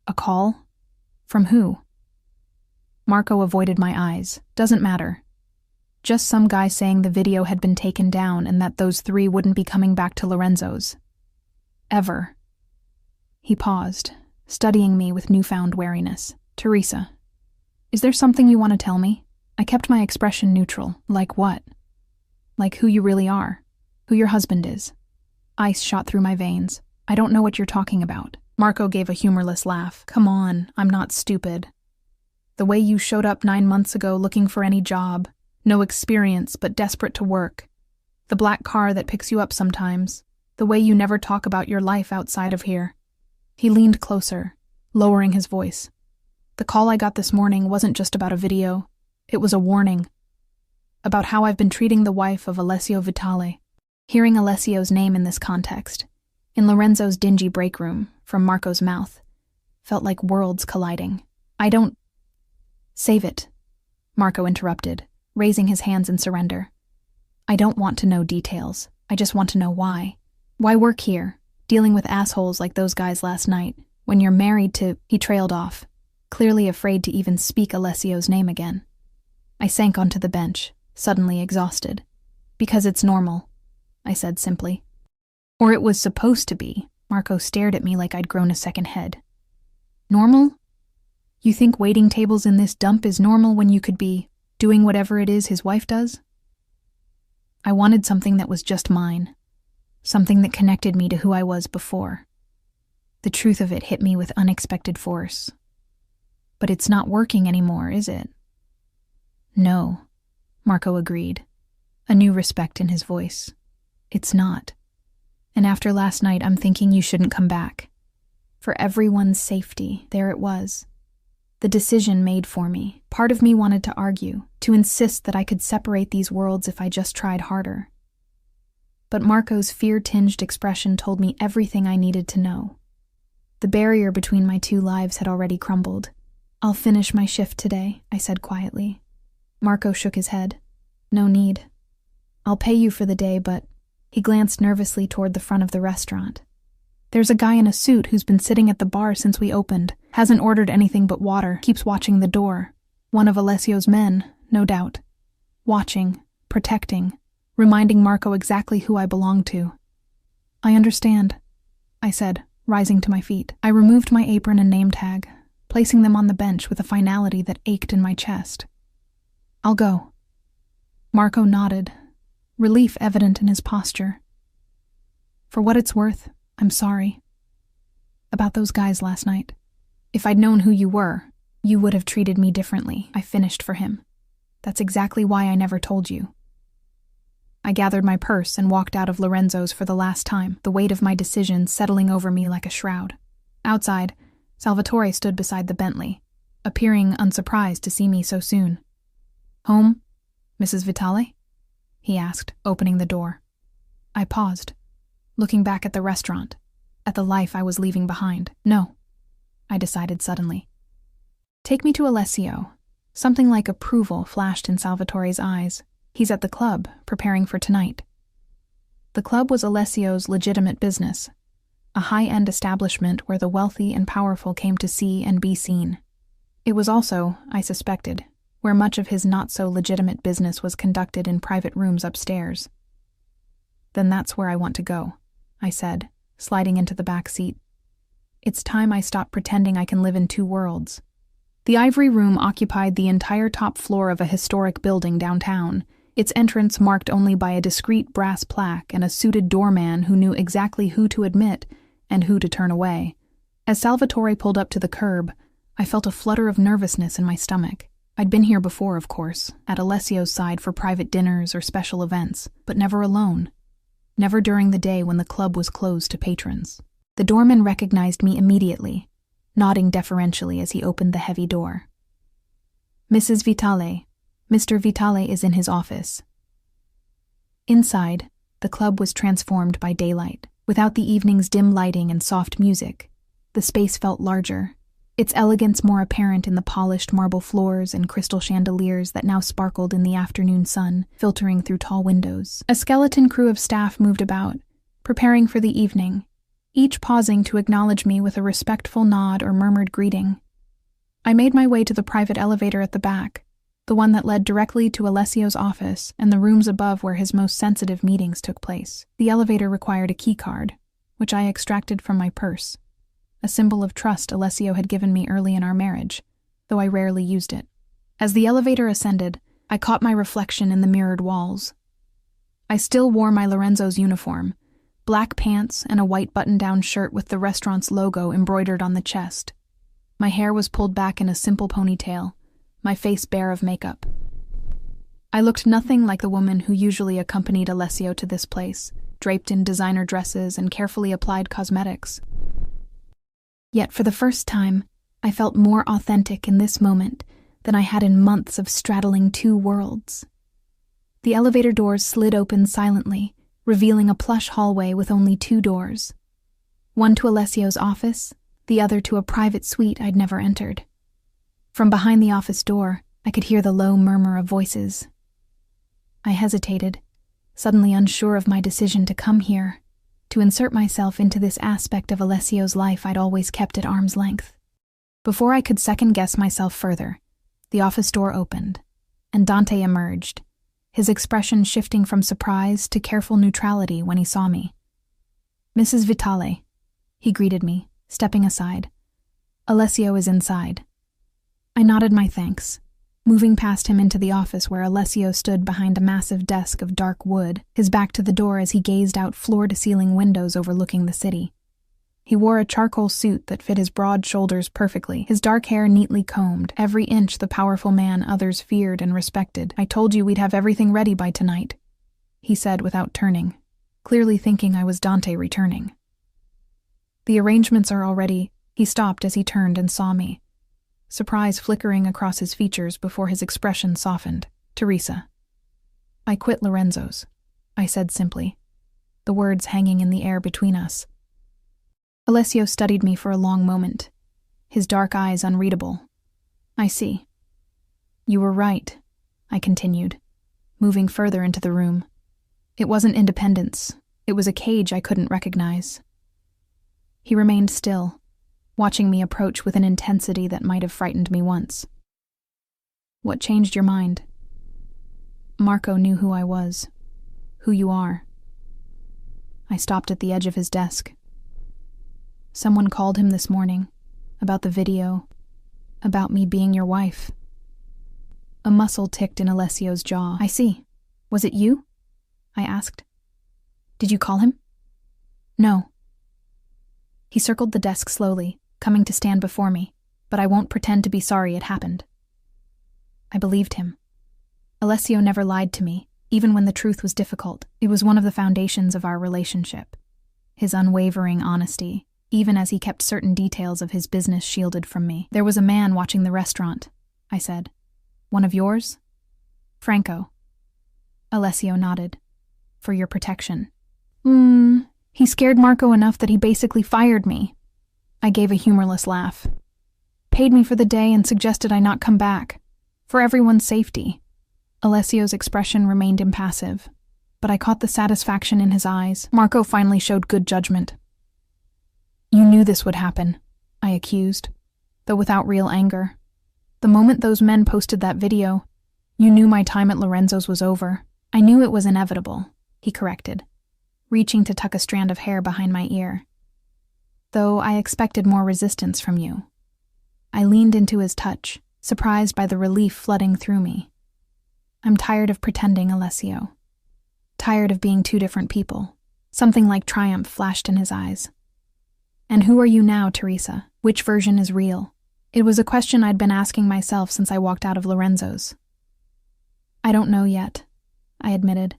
Speaker 1: A call? From who? Marco avoided my eyes. "Doesn't matter. Just some guy saying the video had been taken down and that those three wouldn't be coming back to Lorenzo's. Ever. He paused, studying me with newfound wariness. Teresa, is there something you want to tell me? I kept my expression neutral. Like what? Like who you really are. Who your husband is. Ice shot through my veins. I don't know what you're talking about. Marco gave a humorless laugh. Come on, I'm not stupid. The way you showed up 9 months ago looking for any job. No experience, but desperate to work. The black car that picks you up sometimes. The way you never talk about your life outside of here. He leaned closer, lowering his voice. The call I got this morning wasn't just about a video. It was a warning. About how I've been treating the wife of Alessio Vitale. Hearing Alessio's name in this context, in Lorenzo's dingy break room, from Marco's mouth, felt like worlds colliding. I don't... Save it, Marco interrupted, raising his hands in surrender. I don't want to know details. I just want to know why. Why work here, dealing with assholes like those guys last night, when you're married to... He trailed off, clearly afraid to even speak Alessio's name again. I sank onto the bench, suddenly exhausted. Because it's normal, I said simply. Or it was supposed to be. Marco stared at me like I'd grown a second head. Normal? You think waiting tables in this dump is normal when you could be doing whatever it is his wife does? I wanted something that was just mine. Something that connected me to who I was before. The truth of it hit me with unexpected force. But it's not working anymore, is it? No, Marco agreed, a new respect in his voice. It's not. And after last night, I'm thinking you shouldn't come back. For everyone's safety, there it was. The decision made for me. Part of me wanted to argue, to insist that I could separate these worlds if I just tried harder. But Marco's fear-tinged expression told me everything I needed to know. The barrier between my two lives had already crumbled. I'll finish my shift today, I said quietly. Marco shook his head. No need. I'll pay you for the day, but... He glanced nervously toward the front of the restaurant. There's a guy in a suit who's been sitting at the bar since we opened, hasn't ordered anything but water, keeps watching the door. One of Alessio's men, no doubt. Watching, protecting, reminding Marco exactly who I belong to. I understand, I said, rising to my feet. I removed my apron and name tag, placing them on the bench with a finality that ached in my chest. I'll go. Marco nodded, relief evident in his posture. For what it's worth, I'm sorry. About those guys last night. If I'd known who you were, you would have treated me differently. I finished for him. That's exactly why I never told you. I gathered my purse and walked out of Lorenzo's for the last time, the weight of my decision settling over me like a shroud. Outside, Salvatore stood beside the Bentley, appearing unsurprised to see me so soon. Home, Mrs. Vitale? He asked, opening the door. I paused, looking back at the restaurant, at the life I was leaving behind. No, I decided suddenly. Take me to Alessio. Something like approval flashed in Salvatore's eyes. He's at the club, preparing for tonight. The club was Alessio's legitimate business, a high-end establishment where the wealthy and powerful came to see and be seen. It was also, I suspected, where much of his not-so-legitimate business was conducted in private rooms upstairs. Then that's where I want to go, I said, sliding into the back seat. It's time I stopped pretending I can live in two worlds. The Ivory Room occupied the entire top floor of a historic building downtown, its entrance marked only by a discreet brass plaque and a suited doorman who knew exactly who to admit and who to turn away. As Salvatore pulled up to the curb, I felt a flutter of nervousness in my stomach. I'd been here before, of course, at Alessio's side for private dinners or special events, but never alone. Never during the day when the club was closed to patrons. The doorman recognized me immediately, nodding deferentially as he opened the heavy door. Mrs. Vitale, Mr. Vitale is in his office. Inside, the club was transformed by daylight. Without the evening's dim lighting and soft music, the space felt larger, its elegance more apparent in the polished marble floors and crystal chandeliers that now sparkled in the afternoon sun, filtering through tall windows. A skeleton crew of staff moved about, preparing for the evening, each pausing to acknowledge me with a respectful nod or murmured greeting. I made my way to the private elevator at the back, the one that led directly to Alessio's office and the rooms above where his most sensitive meetings took place. The elevator required a key card, which I extracted from my purse, a symbol of trust Alessio had given me early in our marriage, though I rarely used it. As the elevator ascended, I caught my reflection in the mirrored walls. I still wore my Lorenzo's uniform, black pants and a white button-down shirt with the restaurant's logo embroidered on the chest. My hair was pulled back in a simple ponytail, my face bare of makeup. I looked nothing like the woman who usually accompanied Alessio to this place, draped in designer dresses and carefully applied cosmetics. Yet for the first time, I felt more authentic in this moment than I had in months of straddling two worlds. The elevator doors slid open silently, revealing a plush hallway with only two doors. One to Alessio's office, the other to a private suite I'd never entered. From behind the office door, I could hear the low murmur of voices. I hesitated, suddenly unsure of my decision to come here, to insert myself into this aspect of Alessio's life I'd always kept at arm's length. Before I could second-guess myself further, the office door opened, and Dante emerged, his expression shifting from surprise to careful neutrality when he saw me. "Mrs. Vitale," he greeted me, stepping aside. "Alessio is inside." I nodded my thanks, moving past him into the office where Alessio stood behind a massive desk of dark wood, his back to the door as he gazed out floor-to-ceiling windows overlooking the city. He wore a charcoal suit that fit his broad shoulders perfectly, his dark hair neatly combed, every inch the powerful man others feared and respected. "I told you we'd have everything ready by tonight," he said without turning, clearly thinking I was Dante returning. "The arrangements are already—" He stopped as he turned and saw me, surprise flickering across his features before his expression softened. "Teresa." "I quit Lorenzo's," I said simply, the words hanging in the air between us. Alessio studied me for a long moment, his dark eyes unreadable. "I see." "You were right," I continued, moving further into the room. "It wasn't independence. It was a cage I couldn't recognize." He remained still, watching me approach with an intensity that might have frightened me once. "What changed your mind?" "Marco knew who I was, who you are." I stopped at the edge of his desk. "Someone called him this morning, about the video, about me being your wife." A muscle ticked in Alessio's jaw. "I see. Was it you?" I asked. "Did you call him?" "No." He circled the desk slowly, coming to stand before me, but I won't pretend to be sorry it happened. I believed him. Alessio never lied to me, even when the truth was difficult. It was one of the foundations of our relationship. His unwavering honesty, even as he kept certain details of his business shielded from me. "There was a man watching the restaurant," I said. "One of yours?" "Franco." Alessio nodded. "For your protection." He scared Marco enough that he basically fired me." I gave a humorless laugh. "Paid me for the day and suggested I not come back. For everyone's safety." Alessio's expression remained impassive, but I caught the satisfaction in his eyes. Marco finally showed good judgment. "You knew this would happen," I accused, though without real anger. "The moment those men posted that video, you knew my time at Lorenzo's was over." "I knew it was inevitable," he corrected, reaching to tuck a strand of hair behind my ear. "Though I expected more resistance from you." I leaned into his touch, surprised by the relief flooding through me. "I'm tired of pretending, Alessio. Tired of being two different people." Something like triumph flashed in his eyes. "And who are you now, Teresa? Which version is real?" It was a question I'd been asking myself since I walked out of Lorenzo's. "I don't know yet," I admitted.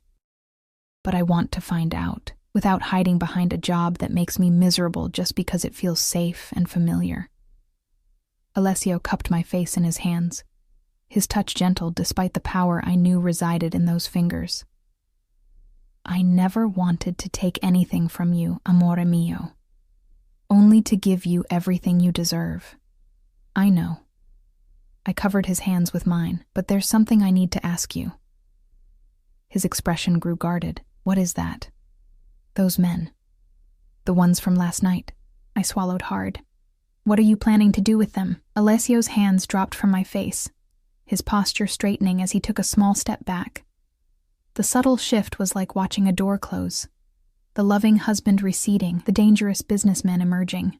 Speaker 1: "But I want to find out, without hiding behind a job that makes me miserable just because it feels safe and familiar." Alessio cupped my face in his hands, his touch gentle despite the power I knew resided in those fingers. "I never wanted to take anything from you, amore mio. Only to give you everything you deserve. I know." I covered his hands with mine. "But there's something I need to ask you." His expression grew guarded. "What is that?" "Those men. The ones from last night." I swallowed hard. "What are you planning to do with them?" Alessio's hands dropped from my face, his posture straightening as he took a small step back. The subtle shift was like watching a door close, the loving husband receding, the dangerous businessman emerging.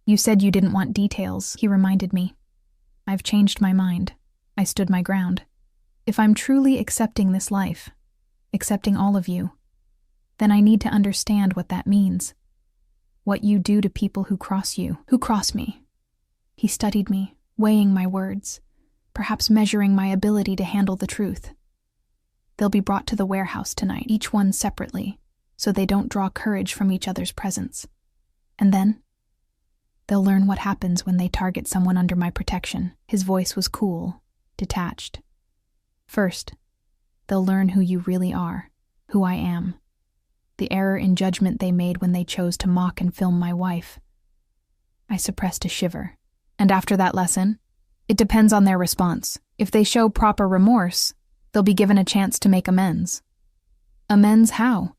Speaker 1: "You said you didn't want details," he reminded me. "I've changed my mind." I stood my ground. "If I'm truly accepting this life, accepting all of you, then I need to understand what that means. What you do to people who cross you, who cross me." He studied me, weighing my words, perhaps measuring my ability to handle the truth. "They'll be brought to the warehouse tonight, each one separately, so they don't draw courage from each other's presence. And then they'll learn what happens when they target someone under my protection." His voice was cool, detached. "First, they'll learn who you really are, who I am. The error in judgment they made when they chose to mock and film my wife." I suppressed a shiver. "And after that lesson, it depends on their response. If they show proper remorse, they'll be given a chance to make amends." "Amends how?"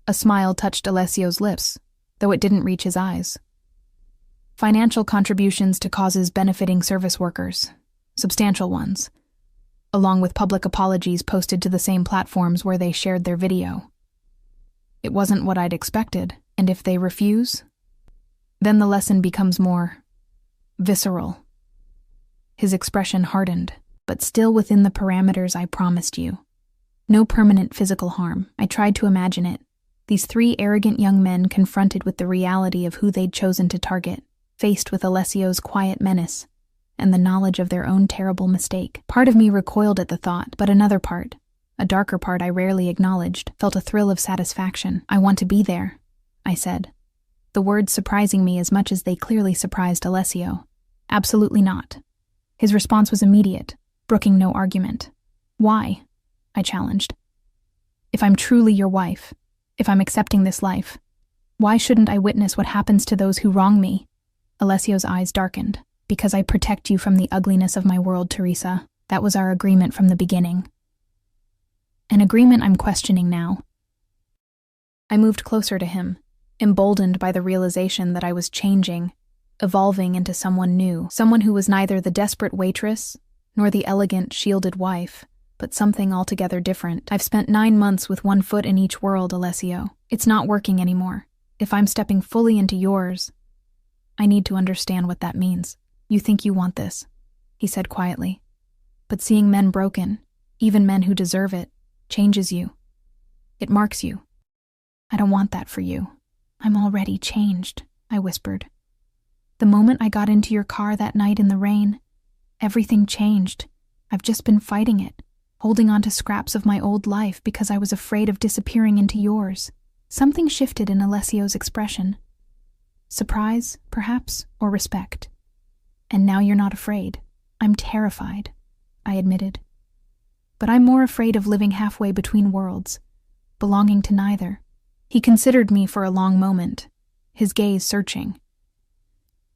Speaker 1: A smile touched Alessio's lips, though it didn't reach his eyes. "Financial contributions to causes benefiting service workers, substantial ones, along with public apologies posted to the same platforms where they shared their video." It wasn't what I'd expected, and if they refuse, then the lesson becomes more visceral. His expression hardened, but still within the parameters I promised you. No permanent physical harm. I tried to imagine it. These three arrogant young men confronted with the reality of who they'd chosen to target, faced with Alessio's quiet menace, and the knowledge of their own terrible mistake. Part of me recoiled at the thought, but another part, a darker part I rarely acknowledged, felt a thrill of satisfaction. "I want to be there," I said, the words surprising me as much as they clearly surprised Alessio. "Absolutely not." His response was immediate, brooking no argument. "Why?" I challenged. "If I'm truly your wife, if I'm accepting this life, why shouldn't I witness what happens to those who wrong me?" Alessio's eyes darkened. "Because I protect you from the ugliness of my world, Teresa. That was our agreement from the beginning." An agreement I'm questioning now. I moved closer to him, emboldened by the realization that I was changing, evolving into someone new, someone who was neither the desperate waitress nor the elegant, shielded wife, but something altogether different. "I've spent 9 months with one foot in each world, Alessio. It's not working anymore. If I'm stepping fully into yours, I need to understand what that means." "You think you want this," he said quietly. "But seeing men broken, even men who deserve it, changes you. It marks you. I don't want that for you." "I'm already changed," I whispered. "The moment I got into your car that night in the rain, everything changed. I've just been fighting it, holding on to scraps of my old life because I was afraid of disappearing into yours." Something shifted in Alessio's expression. Surprise, perhaps, or respect. "And now you're not afraid." "I'm terrified," I admitted. "But I'm more afraid of living halfway between worlds, belonging to neither." He considered me for a long moment, his gaze searching.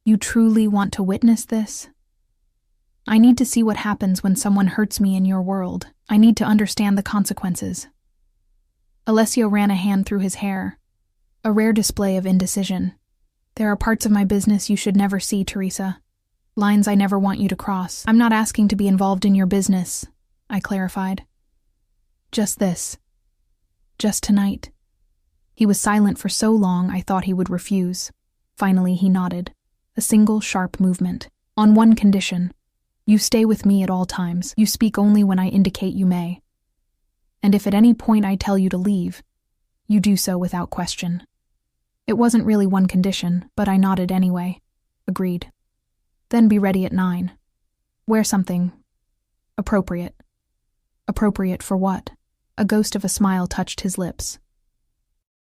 Speaker 1: "You truly want to witness this?" "I need to see what happens when someone hurts me in your world. I need to understand the consequences." Alessio ran a hand through his hair, a rare display of indecision. "There are parts of my business you should never see, Teresa. Lines I never want you to cross." "I'm not asking to be involved in your business," I clarified. "Just this. Just tonight." He was silent for so long I thought he would refuse. Finally he nodded, a single sharp movement. "On one condition. You stay with me at all times. You speak only when I indicate you may. And if at any point I tell you to leave, you do so without question." It wasn't really one condition, but I nodded anyway. Agreed. "Then be ready at 9. Wear something appropriate." "Appropriate for what?" A ghost of a smile touched his lips.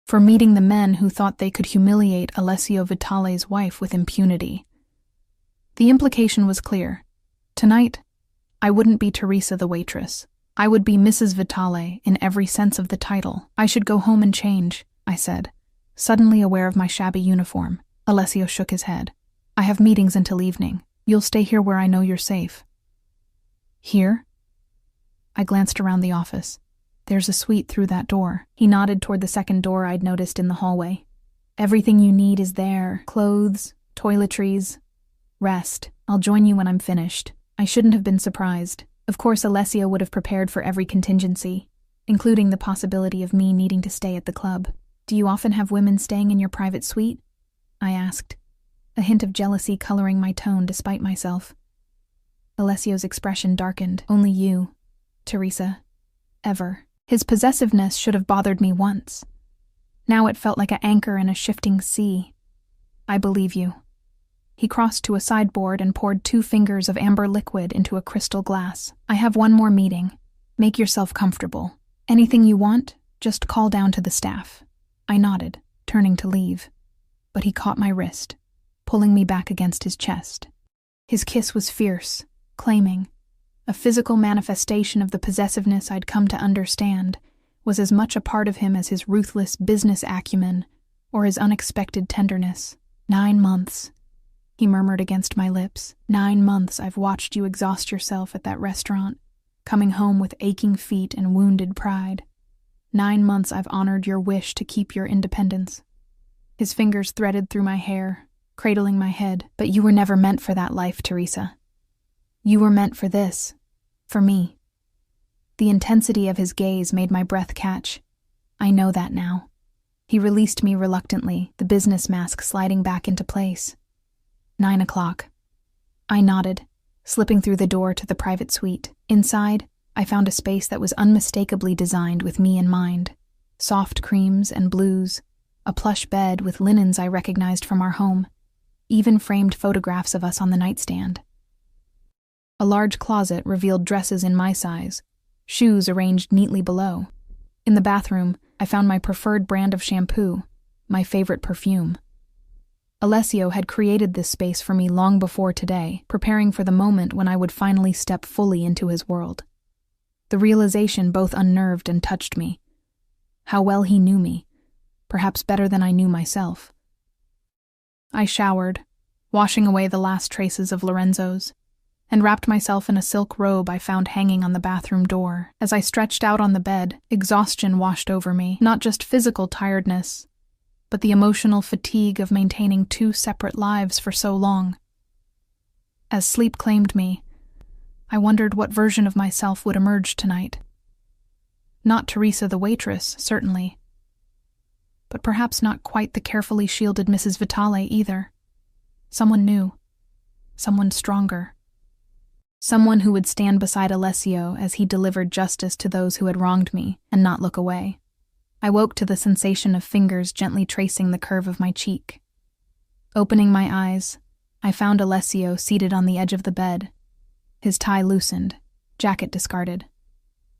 Speaker 1: "For meeting the men who thought they could humiliate Alessio Vitale's wife with impunity." The implication was clear. Tonight, I wouldn't be Teresa the waitress. I would be Mrs. Vitale in every sense of the title. "I should go home and change," I said, suddenly aware of my shabby uniform. Alessio shook his head. "I have meetings until evening. You'll stay here where I know you're safe." "Here?" I glanced around the office. "There's a suite through that door." He nodded toward the second door I'd noticed in the hallway. "Everything you need is there. Clothes, toiletries, rest. I'll join you when I'm finished." I shouldn't have been surprised. Of course, Alessio would have prepared for every contingency, including the possibility of me needing to stay at the club. "Do you often have women staying in your private suite?" I asked, a hint of jealousy coloring my tone despite myself. Alessio's expression darkened. "Only you, Teresa. Ever." His possessiveness should have bothered me once. Now it felt like an anchor in a shifting sea. "I believe you." He crossed to a sideboard and poured 2 fingers of amber liquid into a crystal glass. "I have one more meeting. Make yourself comfortable. Anything you want, just call down to the staff." I nodded, turning to leave. But he caught my wrist, pulling me back against his chest. His kiss was fierce, claiming. A physical manifestation of the possessiveness I'd come to understand was as much a part of him as his ruthless business acumen or his unexpected tenderness. 9 months, he murmured against my lips. 9 months I've watched you exhaust yourself at that restaurant, coming home with aching feet and wounded pride. 9 months I've honored your wish to keep your independence. His fingers threaded through my hair, cradling my head. "But you were never meant for that life, Teresa. You were meant for this. For me." The intensity of his gaze made my breath catch. "I know that now." He released me reluctantly, the business mask sliding back into place. 9 o'clock. I nodded, slipping through the door to the private suite. Inside, I found a space that was unmistakably designed with me in mind. Soft creams and blues, a plush bed with linens I recognized from our home, even framed photographs of us on the nightstand. A large closet revealed dresses in my size, shoes arranged neatly below. In the bathroom, I found my preferred brand of shampoo, my favorite perfume. Alessio had created this space for me long before today, preparing for the moment when I would finally step fully into his world. The realization both unnerved and touched me. How well he knew me, perhaps better than I knew myself. I showered, washing away the last traces of Lorenzo's, and wrapped myself in a silk robe I found hanging on the bathroom door. As I stretched out on the bed, exhaustion washed over me, not just physical tiredness, but the emotional fatigue of maintaining 2 separate lives for so long. As sleep claimed me, I wondered what version of myself would emerge tonight. Not Teresa the waitress, certainly, but perhaps not quite the carefully shielded Mrs. Vitale either. Someone new, someone stronger. Someone who would stand beside Alessio as he delivered justice to those who had wronged me and not look away. I woke to the sensation of fingers gently tracing the curve of my cheek. Opening my eyes, I found Alessio seated on the edge of the bed, his tie loosened, jacket discarded.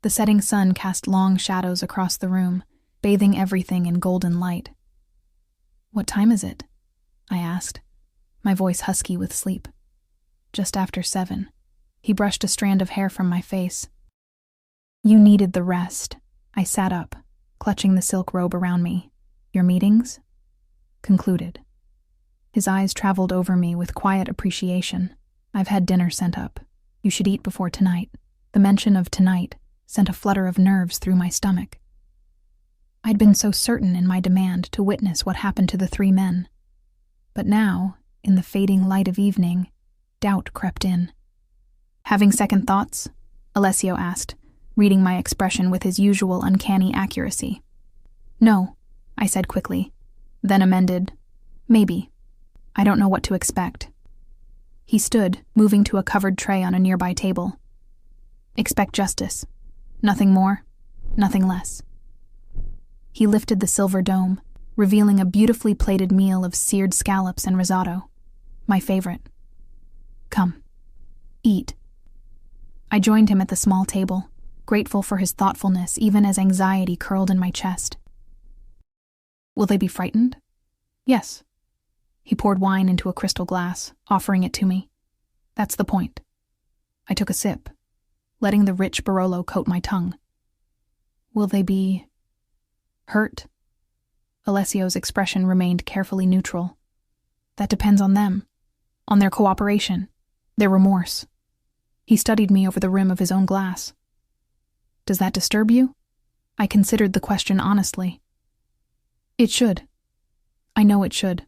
Speaker 1: The setting sun cast long shadows across the room, bathing everything in golden light. "What time is it?" I asked, my voice husky with sleep. "Just after 7. He brushed a strand of hair from my face. "You needed the rest." I sat up, clutching the silk robe around me. "Your meetings?" "Concluded." His eyes traveled over me with quiet appreciation. "I've had dinner sent up. You should eat before tonight." The mention of tonight sent a flutter of nerves through my stomach. I'd been so certain in my demand to witness what happened to the 3 men. But now, in the fading light of evening, doubt crept in. "Having second thoughts?" Alessio asked, reading my expression with his usual uncanny accuracy. "No," I said quickly, then amended, "Maybe. I don't know what to expect." He stood, moving to a covered tray on a nearby table. "Expect justice. Nothing more, nothing less." He lifted the silver dome, revealing a beautifully plated meal of seared scallops and risotto, my favorite. "Come, eat." I joined him at the small table, grateful for his thoughtfulness even as anxiety curled in my chest. "Will they be frightened?" "Yes." He poured wine into a crystal glass, offering it to me. "That's the point." I took a sip, letting the rich Barolo coat my tongue. "Will they be hurt?" Alessio's expression remained carefully neutral. "That depends on them, on their cooperation, their remorse." He studied me over the rim of his own glass. "Does that disturb you?" I considered the question honestly. "It should. I know it should.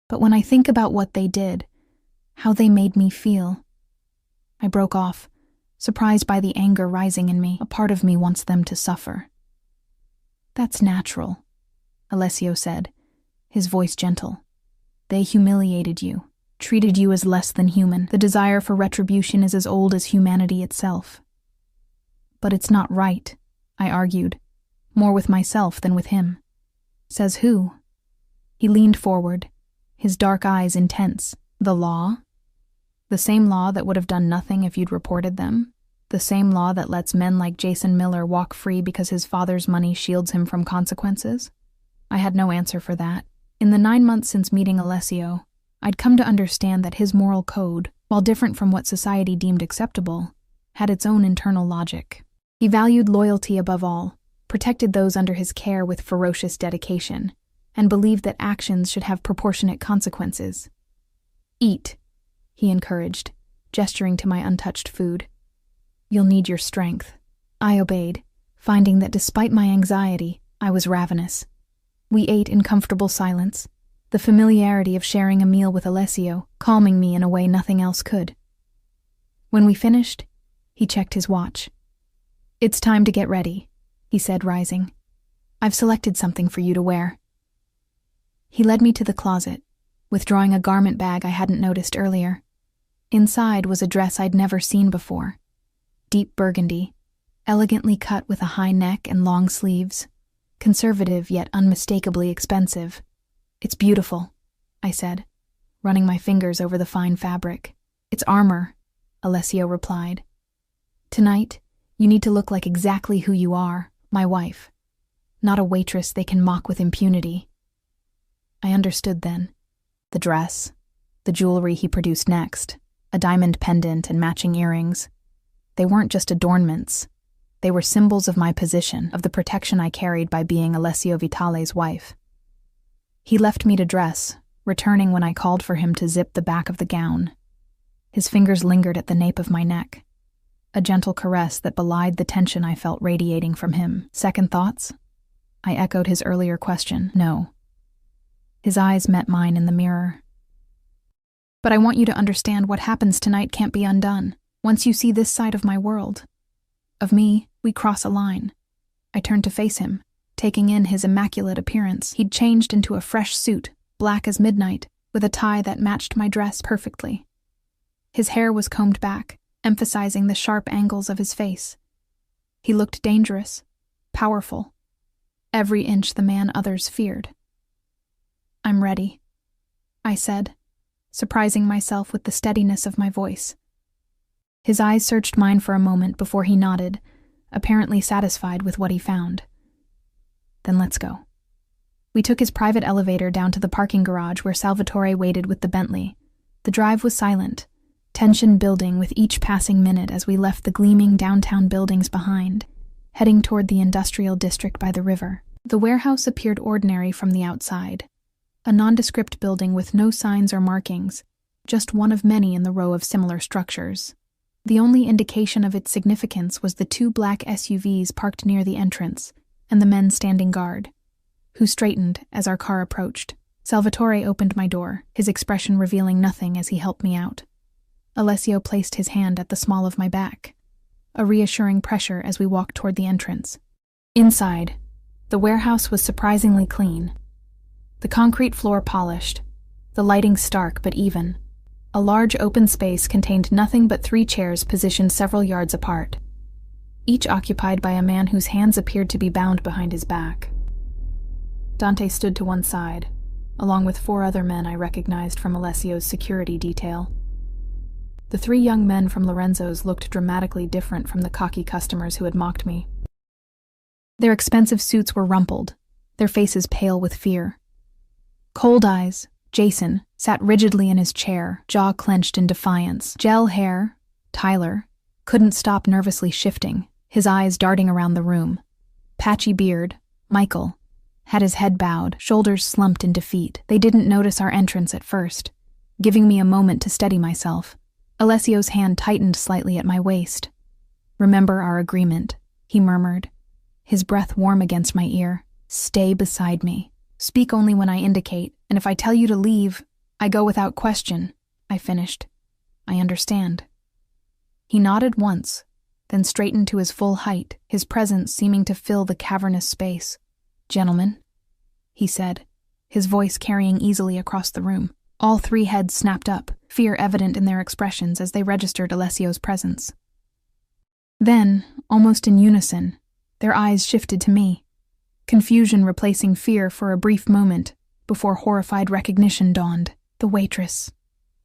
Speaker 1: But when I think about what they did, how they made me feel, I broke off, surprised by the anger rising in me. A part of me wants them to suffer. That's natural, Alessio said, his voice gentle. They humiliated you, treated you as less than human. The desire for retribution is as old as humanity itself. But it's not right, I argued, more with myself than with him. Says who? He leaned forward, his dark eyes intense. The law? The same law that would have done nothing if you'd reported them? The same law that lets men like Jason Miller walk free because his father's money shields him from consequences? I had no answer for that. In the 9 months since meeting Alessio, I'd come to understand that his moral code, while different from what society deemed acceptable, had its own internal logic. He valued loyalty above all, protected those under his care with ferocious dedication, and believed that actions should have proportionate consequences. Eat, he encouraged, gesturing to my untouched food. You'll need your strength. I obeyed, finding that despite my anxiety, I was ravenous. We ate in comfortable silence, the familiarity of sharing a meal with Alessio calming me in a way nothing else could. When we finished, he checked his watch. It's time to get ready, he said, rising. I've selected something for you to wear. He led me to the closet, withdrawing a garment bag I hadn't noticed earlier. Inside was a dress I'd never seen before. Deep burgundy, elegantly cut with a high neck and long sleeves. Conservative yet unmistakably expensive. It's beautiful, I said, running my fingers over the fine fabric. It's armor, Alessio replied. Tonight, you need to look like exactly who you are, my wife. Not a waitress they can mock with impunity. I understood then. The dress, the jewelry he produced next, a diamond pendant and matching earrings. They weren't just adornments. They were symbols of my position, of the protection I carried by being Alessio Vitale's wife. He left me to dress, returning when I called for him to zip the back of the gown. His fingers lingered at the nape of my neck, a gentle caress that belied the tension I felt radiating from him. Second thoughts? I echoed his earlier question. No. His eyes met mine in the mirror. But I want you to understand what happens tonight can't be undone. Once you see this side of my world, of me, we cross a line. I turned to face him, taking in his immaculate appearance. He'd changed into a fresh suit, black as midnight, with a tie that matched my dress perfectly. His hair was combed back, emphasizing the sharp angles of his face. He looked dangerous, powerful, every inch the man others feared. I'm ready, I said, surprising myself with the steadiness of my voice. His eyes searched mine for a moment before he nodded, apparently satisfied with what he found. Then let's go. We took his private elevator down to the parking garage where Salvatore waited with the Bentley. The drive was silent, tension building with each passing minute as we left the gleaming downtown buildings behind, heading toward the industrial district by the river. The warehouse appeared ordinary from the outside, a nondescript building with no signs or markings, just one of many in the row of similar structures. The only indication of its significance was the 2 black SUVs parked near the entrance, and the men standing guard, who straightened as our car approached. Salvatore opened my door, his expression revealing nothing as he helped me out. Alessio placed his hand at the small of my back, a reassuring pressure as we walked toward the entrance. Inside, the warehouse was surprisingly clean. The concrete floor polished, the lighting stark but even. A large open space contained nothing but 3 chairs positioned several yards apart, each occupied by a man whose hands appeared to be bound behind his back. Dante stood to one side, along with 4 other men I recognized from Alessio's security detail. The 3 young men from Lorenzo's looked dramatically different from the cocky customers who had mocked me. Their expensive suits were rumpled, their faces pale with fear. Cold Eyes, Jason, sat rigidly in his chair, jaw clenched in defiance. Gel hair, Tyler, couldn't stop nervously shifting, his eyes darting around the room. Patchy beard, Michael, had his head bowed, shoulders slumped in defeat. They didn't notice our entrance at first, giving me a moment to steady myself. Alessio's hand tightened slightly at my waist. Remember our agreement, he murmured, his breath warm against my ear. Stay beside me. Speak only when I indicate, and if I tell you to leave, I go without question, I finished. I understand. He nodded once, then straightened to his full height, his presence seeming to fill the cavernous space. "Gentlemen," he said, his voice carrying easily across the room. All three heads snapped up, fear evident in their expressions as they registered Alessio's presence. Then, almost in unison, their eyes shifted to me, confusion replacing fear for a brief moment before horrified recognition dawned. "The waitress,"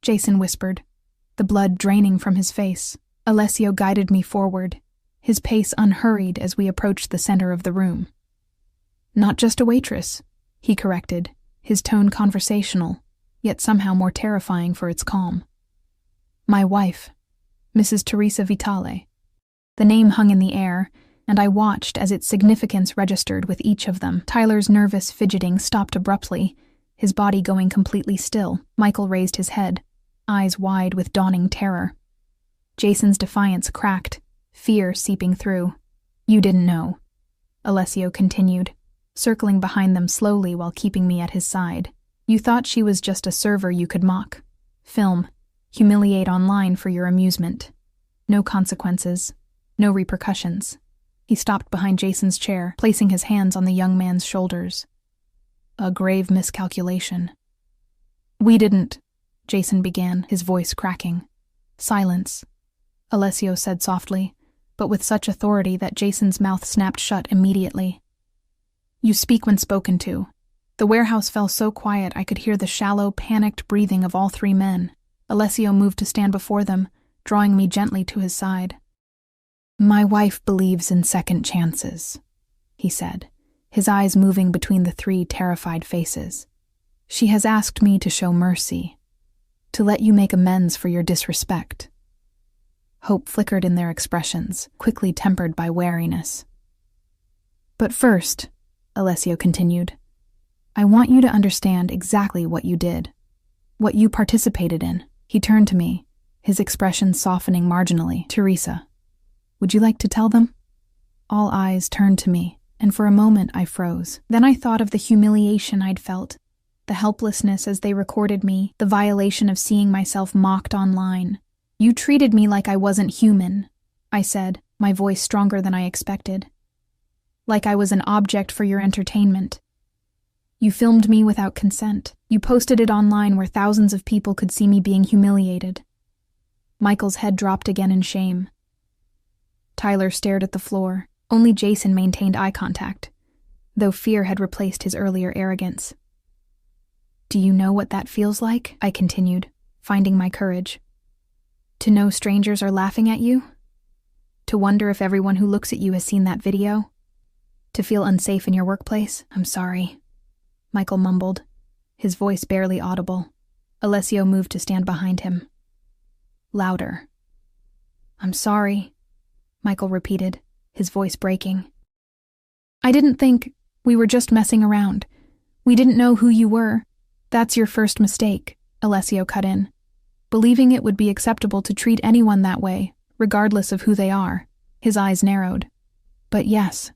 Speaker 1: Jason whispered, the blood draining from his face. Alessio guided me forward, his pace unhurried as we approached the center of the room. "Not just a waitress," he corrected, his tone conversational, yet somehow more terrifying for its calm. "My wife, Mrs. Teresa Vitale." The name hung in the air, and I watched as its significance registered with each of them. Tyler's nervous fidgeting stopped abruptly, his body going completely still. Michael raised his head, eyes wide with dawning terror. Jason's defiance cracked, fear seeping through. "You didn't know," Alessio continued, circling behind them slowly while keeping me at his side. "You thought she was just a server you could mock, film, humiliate online for your amusement. No consequences, no repercussions." He stopped behind Jason's chair, placing his hands on the young man's shoulders. "A grave miscalculation." "We didn't," Jason began, his voice cracking. "Silence," Alessio said softly, but with such authority that Jason's mouth snapped shut immediately. "You speak when spoken to." The warehouse fell so quiet I could hear the shallow, panicked breathing of all three men. Alessio moved to stand before them, drawing me gently to his side. "My wife believes in second chances," he said, his eyes moving between the three terrified faces. "She has asked me to show mercy, to let you make amends for your disrespect." Hope flickered in their expressions, quickly tempered by wariness. "But first," Alessio continued, "I want you to understand exactly what you did, what you participated in." He turned to me, his expression softening marginally. "Teresa, would you like to tell them?" All eyes turned to me, and for a moment I froze. Then I thought of the humiliation I'd felt, the helplessness as they recorded me, the violation of seeing myself mocked online. "You treated me like I wasn't human," I said, my voice stronger than I expected. "Like I was an object for your entertainment. You filmed me without consent. You posted it online where thousands of people could see me being humiliated." Michael's head dropped again in shame. Tyler stared at the floor. Only Jason maintained eye contact, though fear had replaced his earlier arrogance. "Do you know what that feels like?" I continued, finding my courage. "To know strangers are laughing at you? To wonder if everyone who looks at you has seen that video? To feel unsafe in your workplace?" "I'm sorry," Michael mumbled, his voice barely audible. Alessio moved to stand behind him. Louder. "I'm sorry," Michael repeated, his voice breaking. "I didn't think. We were just messing around. We didn't know who you were." "That's your first mistake," Alessio cut in, "believing it would be acceptable to treat anyone that way, regardless of who they are." His eyes narrowed. "But yes.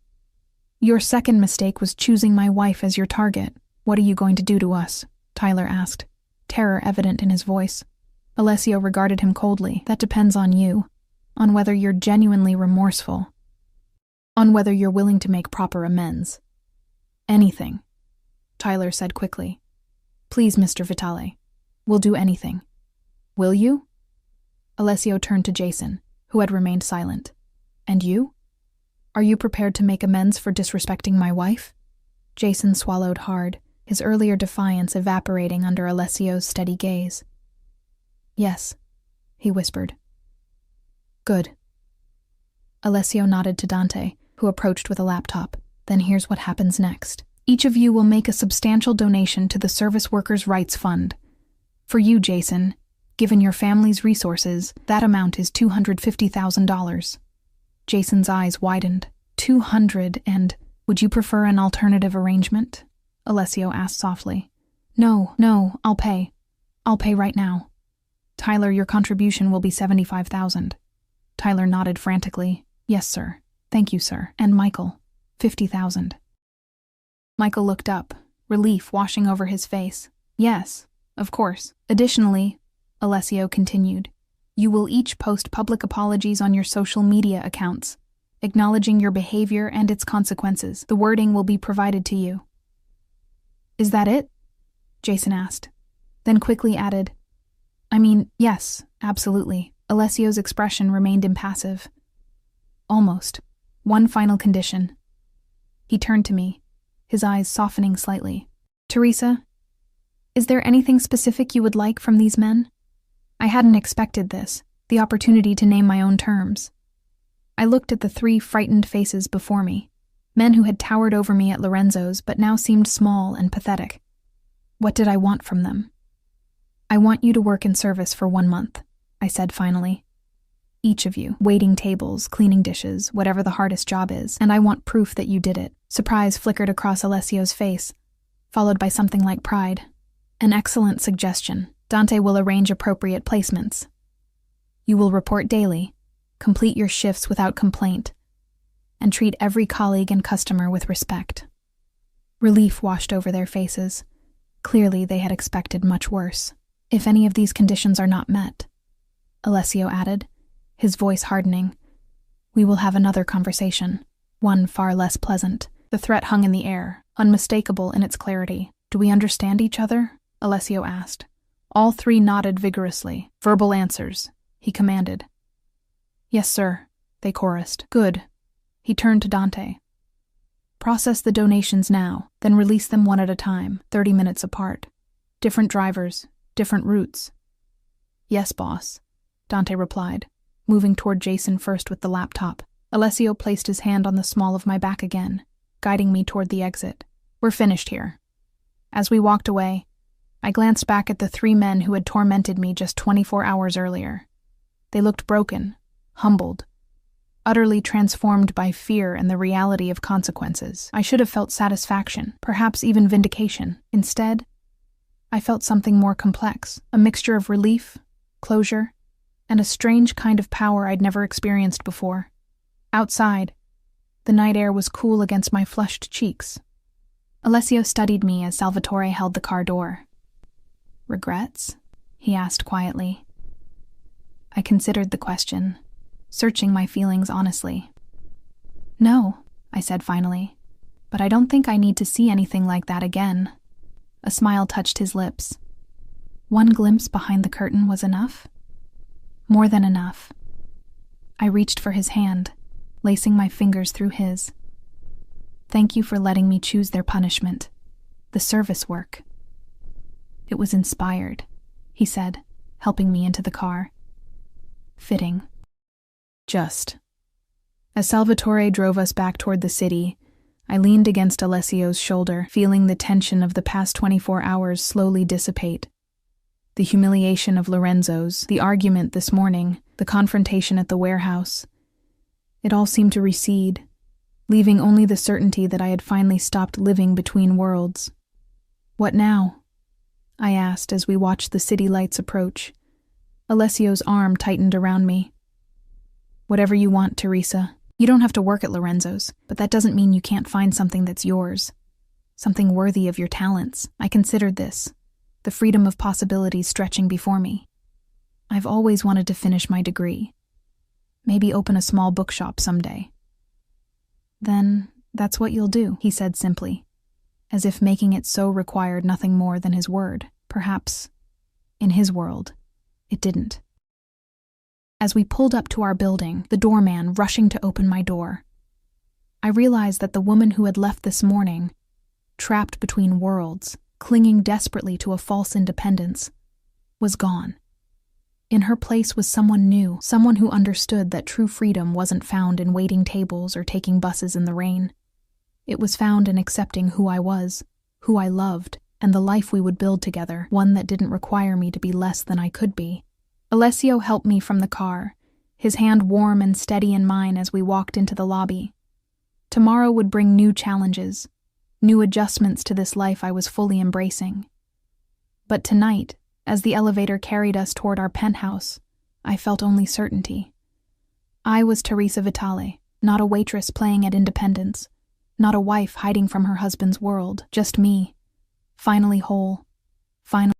Speaker 1: Your second mistake was choosing my wife as your target." "What are you going to do to us?" Tyler asked, terror evident in his voice. Alessio regarded him coldly. "That depends on you, on whether you're genuinely remorseful, on whether you're willing to make proper amends." "Anything," Tyler said quickly. "Please, Mr. Vitale, we'll do anything." "Will you?" Alessio turned to Jason, who had remained silent. "And you? Are you prepared to make amends for disrespecting my wife?" Jason swallowed hard, his earlier defiance evaporating under Alessio's steady gaze. "Yes," he whispered. "Good." Alessio nodded to Dante, who approached with a laptop. "Then here's what happens next. Each of you will make a substantial donation to the Service Workers' Rights Fund. For you, Jason, given your family's resources, that amount is $250,000. Jason's eyes widened. 200 and... "Would you prefer an alternative arrangement?" Alessio asked softly. No, I'll pay. I'll pay right now." "Tyler, your contribution will be $75,000. Tyler nodded frantically. "Yes, sir. Thank you, sir." "And Michael, $50,000. Michael looked up, relief washing over his face. "Yes, of course. Additionally," Alessio continued, You will each post public apologies on your social media accounts, acknowledging your behavior and its consequences. The wording will be provided to you." "Is that it?" Jason asked, then quickly added, "I mean, yes, absolutely." Alessio's expression remained impassive. "Almost. One final condition." He turned to me, his eyes softening slightly. "Teresa, is there anything specific you would like from these men?" I hadn't expected this, the opportunity to name my own terms. I looked at the 3 frightened faces before me, men who had towered over me at Lorenzo's but now seemed small and pathetic. What did I want from them? "I want you to work in service for 1 month," I said finally. "Each of you, waiting tables, cleaning dishes, whatever the hardest job is, and I want proof that you did it." Surprise flickered across Alessio's face, followed by something like pride. "An excellent suggestion. Dante will arrange appropriate placements. You will report daily, complete your shifts without complaint, and treat every colleague and customer with respect." Relief washed over their faces. Clearly they had expected much worse. "If any of these conditions are not met," Alessio added, his voice hardening, "we will have another conversation, one far less pleasant." The threat hung in the air, unmistakable in its clarity. "Do we understand each other?" Alessio asked. All 3 nodded vigorously. "Verbal answers," he commanded. "Yes, sir," they chorused. "Good." He turned to Dante. "Process the donations now, then release them one at a time, 30 minutes apart. Different drivers, different routes." "Yes, boss," Dante replied, moving toward Jason first with the laptop. Alessio placed his hand on the small of my back again, guiding me toward the exit. "We're finished here." As we walked away, I glanced back at the 3 men who had tormented me just 24 hours earlier. They looked broken, humbled, utterly transformed by fear and the reality of consequences. I should have felt satisfaction, perhaps even vindication. Instead, I felt something more complex, a mixture of relief, closure, and a strange kind of power I'd never experienced before. Outside, the night air was cool against my flushed cheeks. Alessio studied me as Salvatore held the car door. "Regrets?" he asked quietly. I considered the question, searching my feelings honestly. "No," I said finally, "but I don't think I need to see anything like that again." A smile touched his lips. One glimpse behind the curtain was enough? More than enough. I reached for his hand, lacing my fingers through his. "Thank you for letting me choose their punishment. The service work." "It was inspired," he said, helping me into the car. "Fitting." Just. As Salvatore drove us back toward the city, I leaned against Alessio's shoulder, feeling the tension of the past 24 hours slowly dissipate. The humiliation of Lorenzo's, the argument this morning, the confrontation at the warehouse. It all seemed to recede, leaving only the certainty that I had finally stopped living between worlds. "What now?" I asked as we watched the city lights approach. Alessio's arm tightened around me. "Whatever you want, Teresa. You don't have to work at Lorenzo's, but that doesn't mean you can't find something that's yours. Something worthy of your talents." I considered this, the freedom of possibilities stretching before me. I've always wanted to finish my degree. Maybe open a small bookshop someday. "Then that's what you'll do," he said simply, as if making it so required nothing more than his word. Perhaps, in his world, it didn't. As we pulled up to our building, the doorman rushing to open my door, I realized that the woman who had left this morning, trapped between worlds, clinging desperately to a false independence, was gone. In her place was someone new, someone who understood that true freedom wasn't found in waiting tables or taking buses in the rain. It was found in accepting who I was, who I loved, and the life we would build together, one that didn't require me to be less than I could be. Alessio helped me from the car, his hand warm and steady in mine as we walked into the lobby. Tomorrow would bring new challenges, new adjustments to this life I was fully embracing. But tonight, as the elevator carried us toward our penthouse, I felt only certainty. I was Teresa Vitale, not a waitress playing at Independence, not a wife hiding from her husband's world, just me, finally whole, finally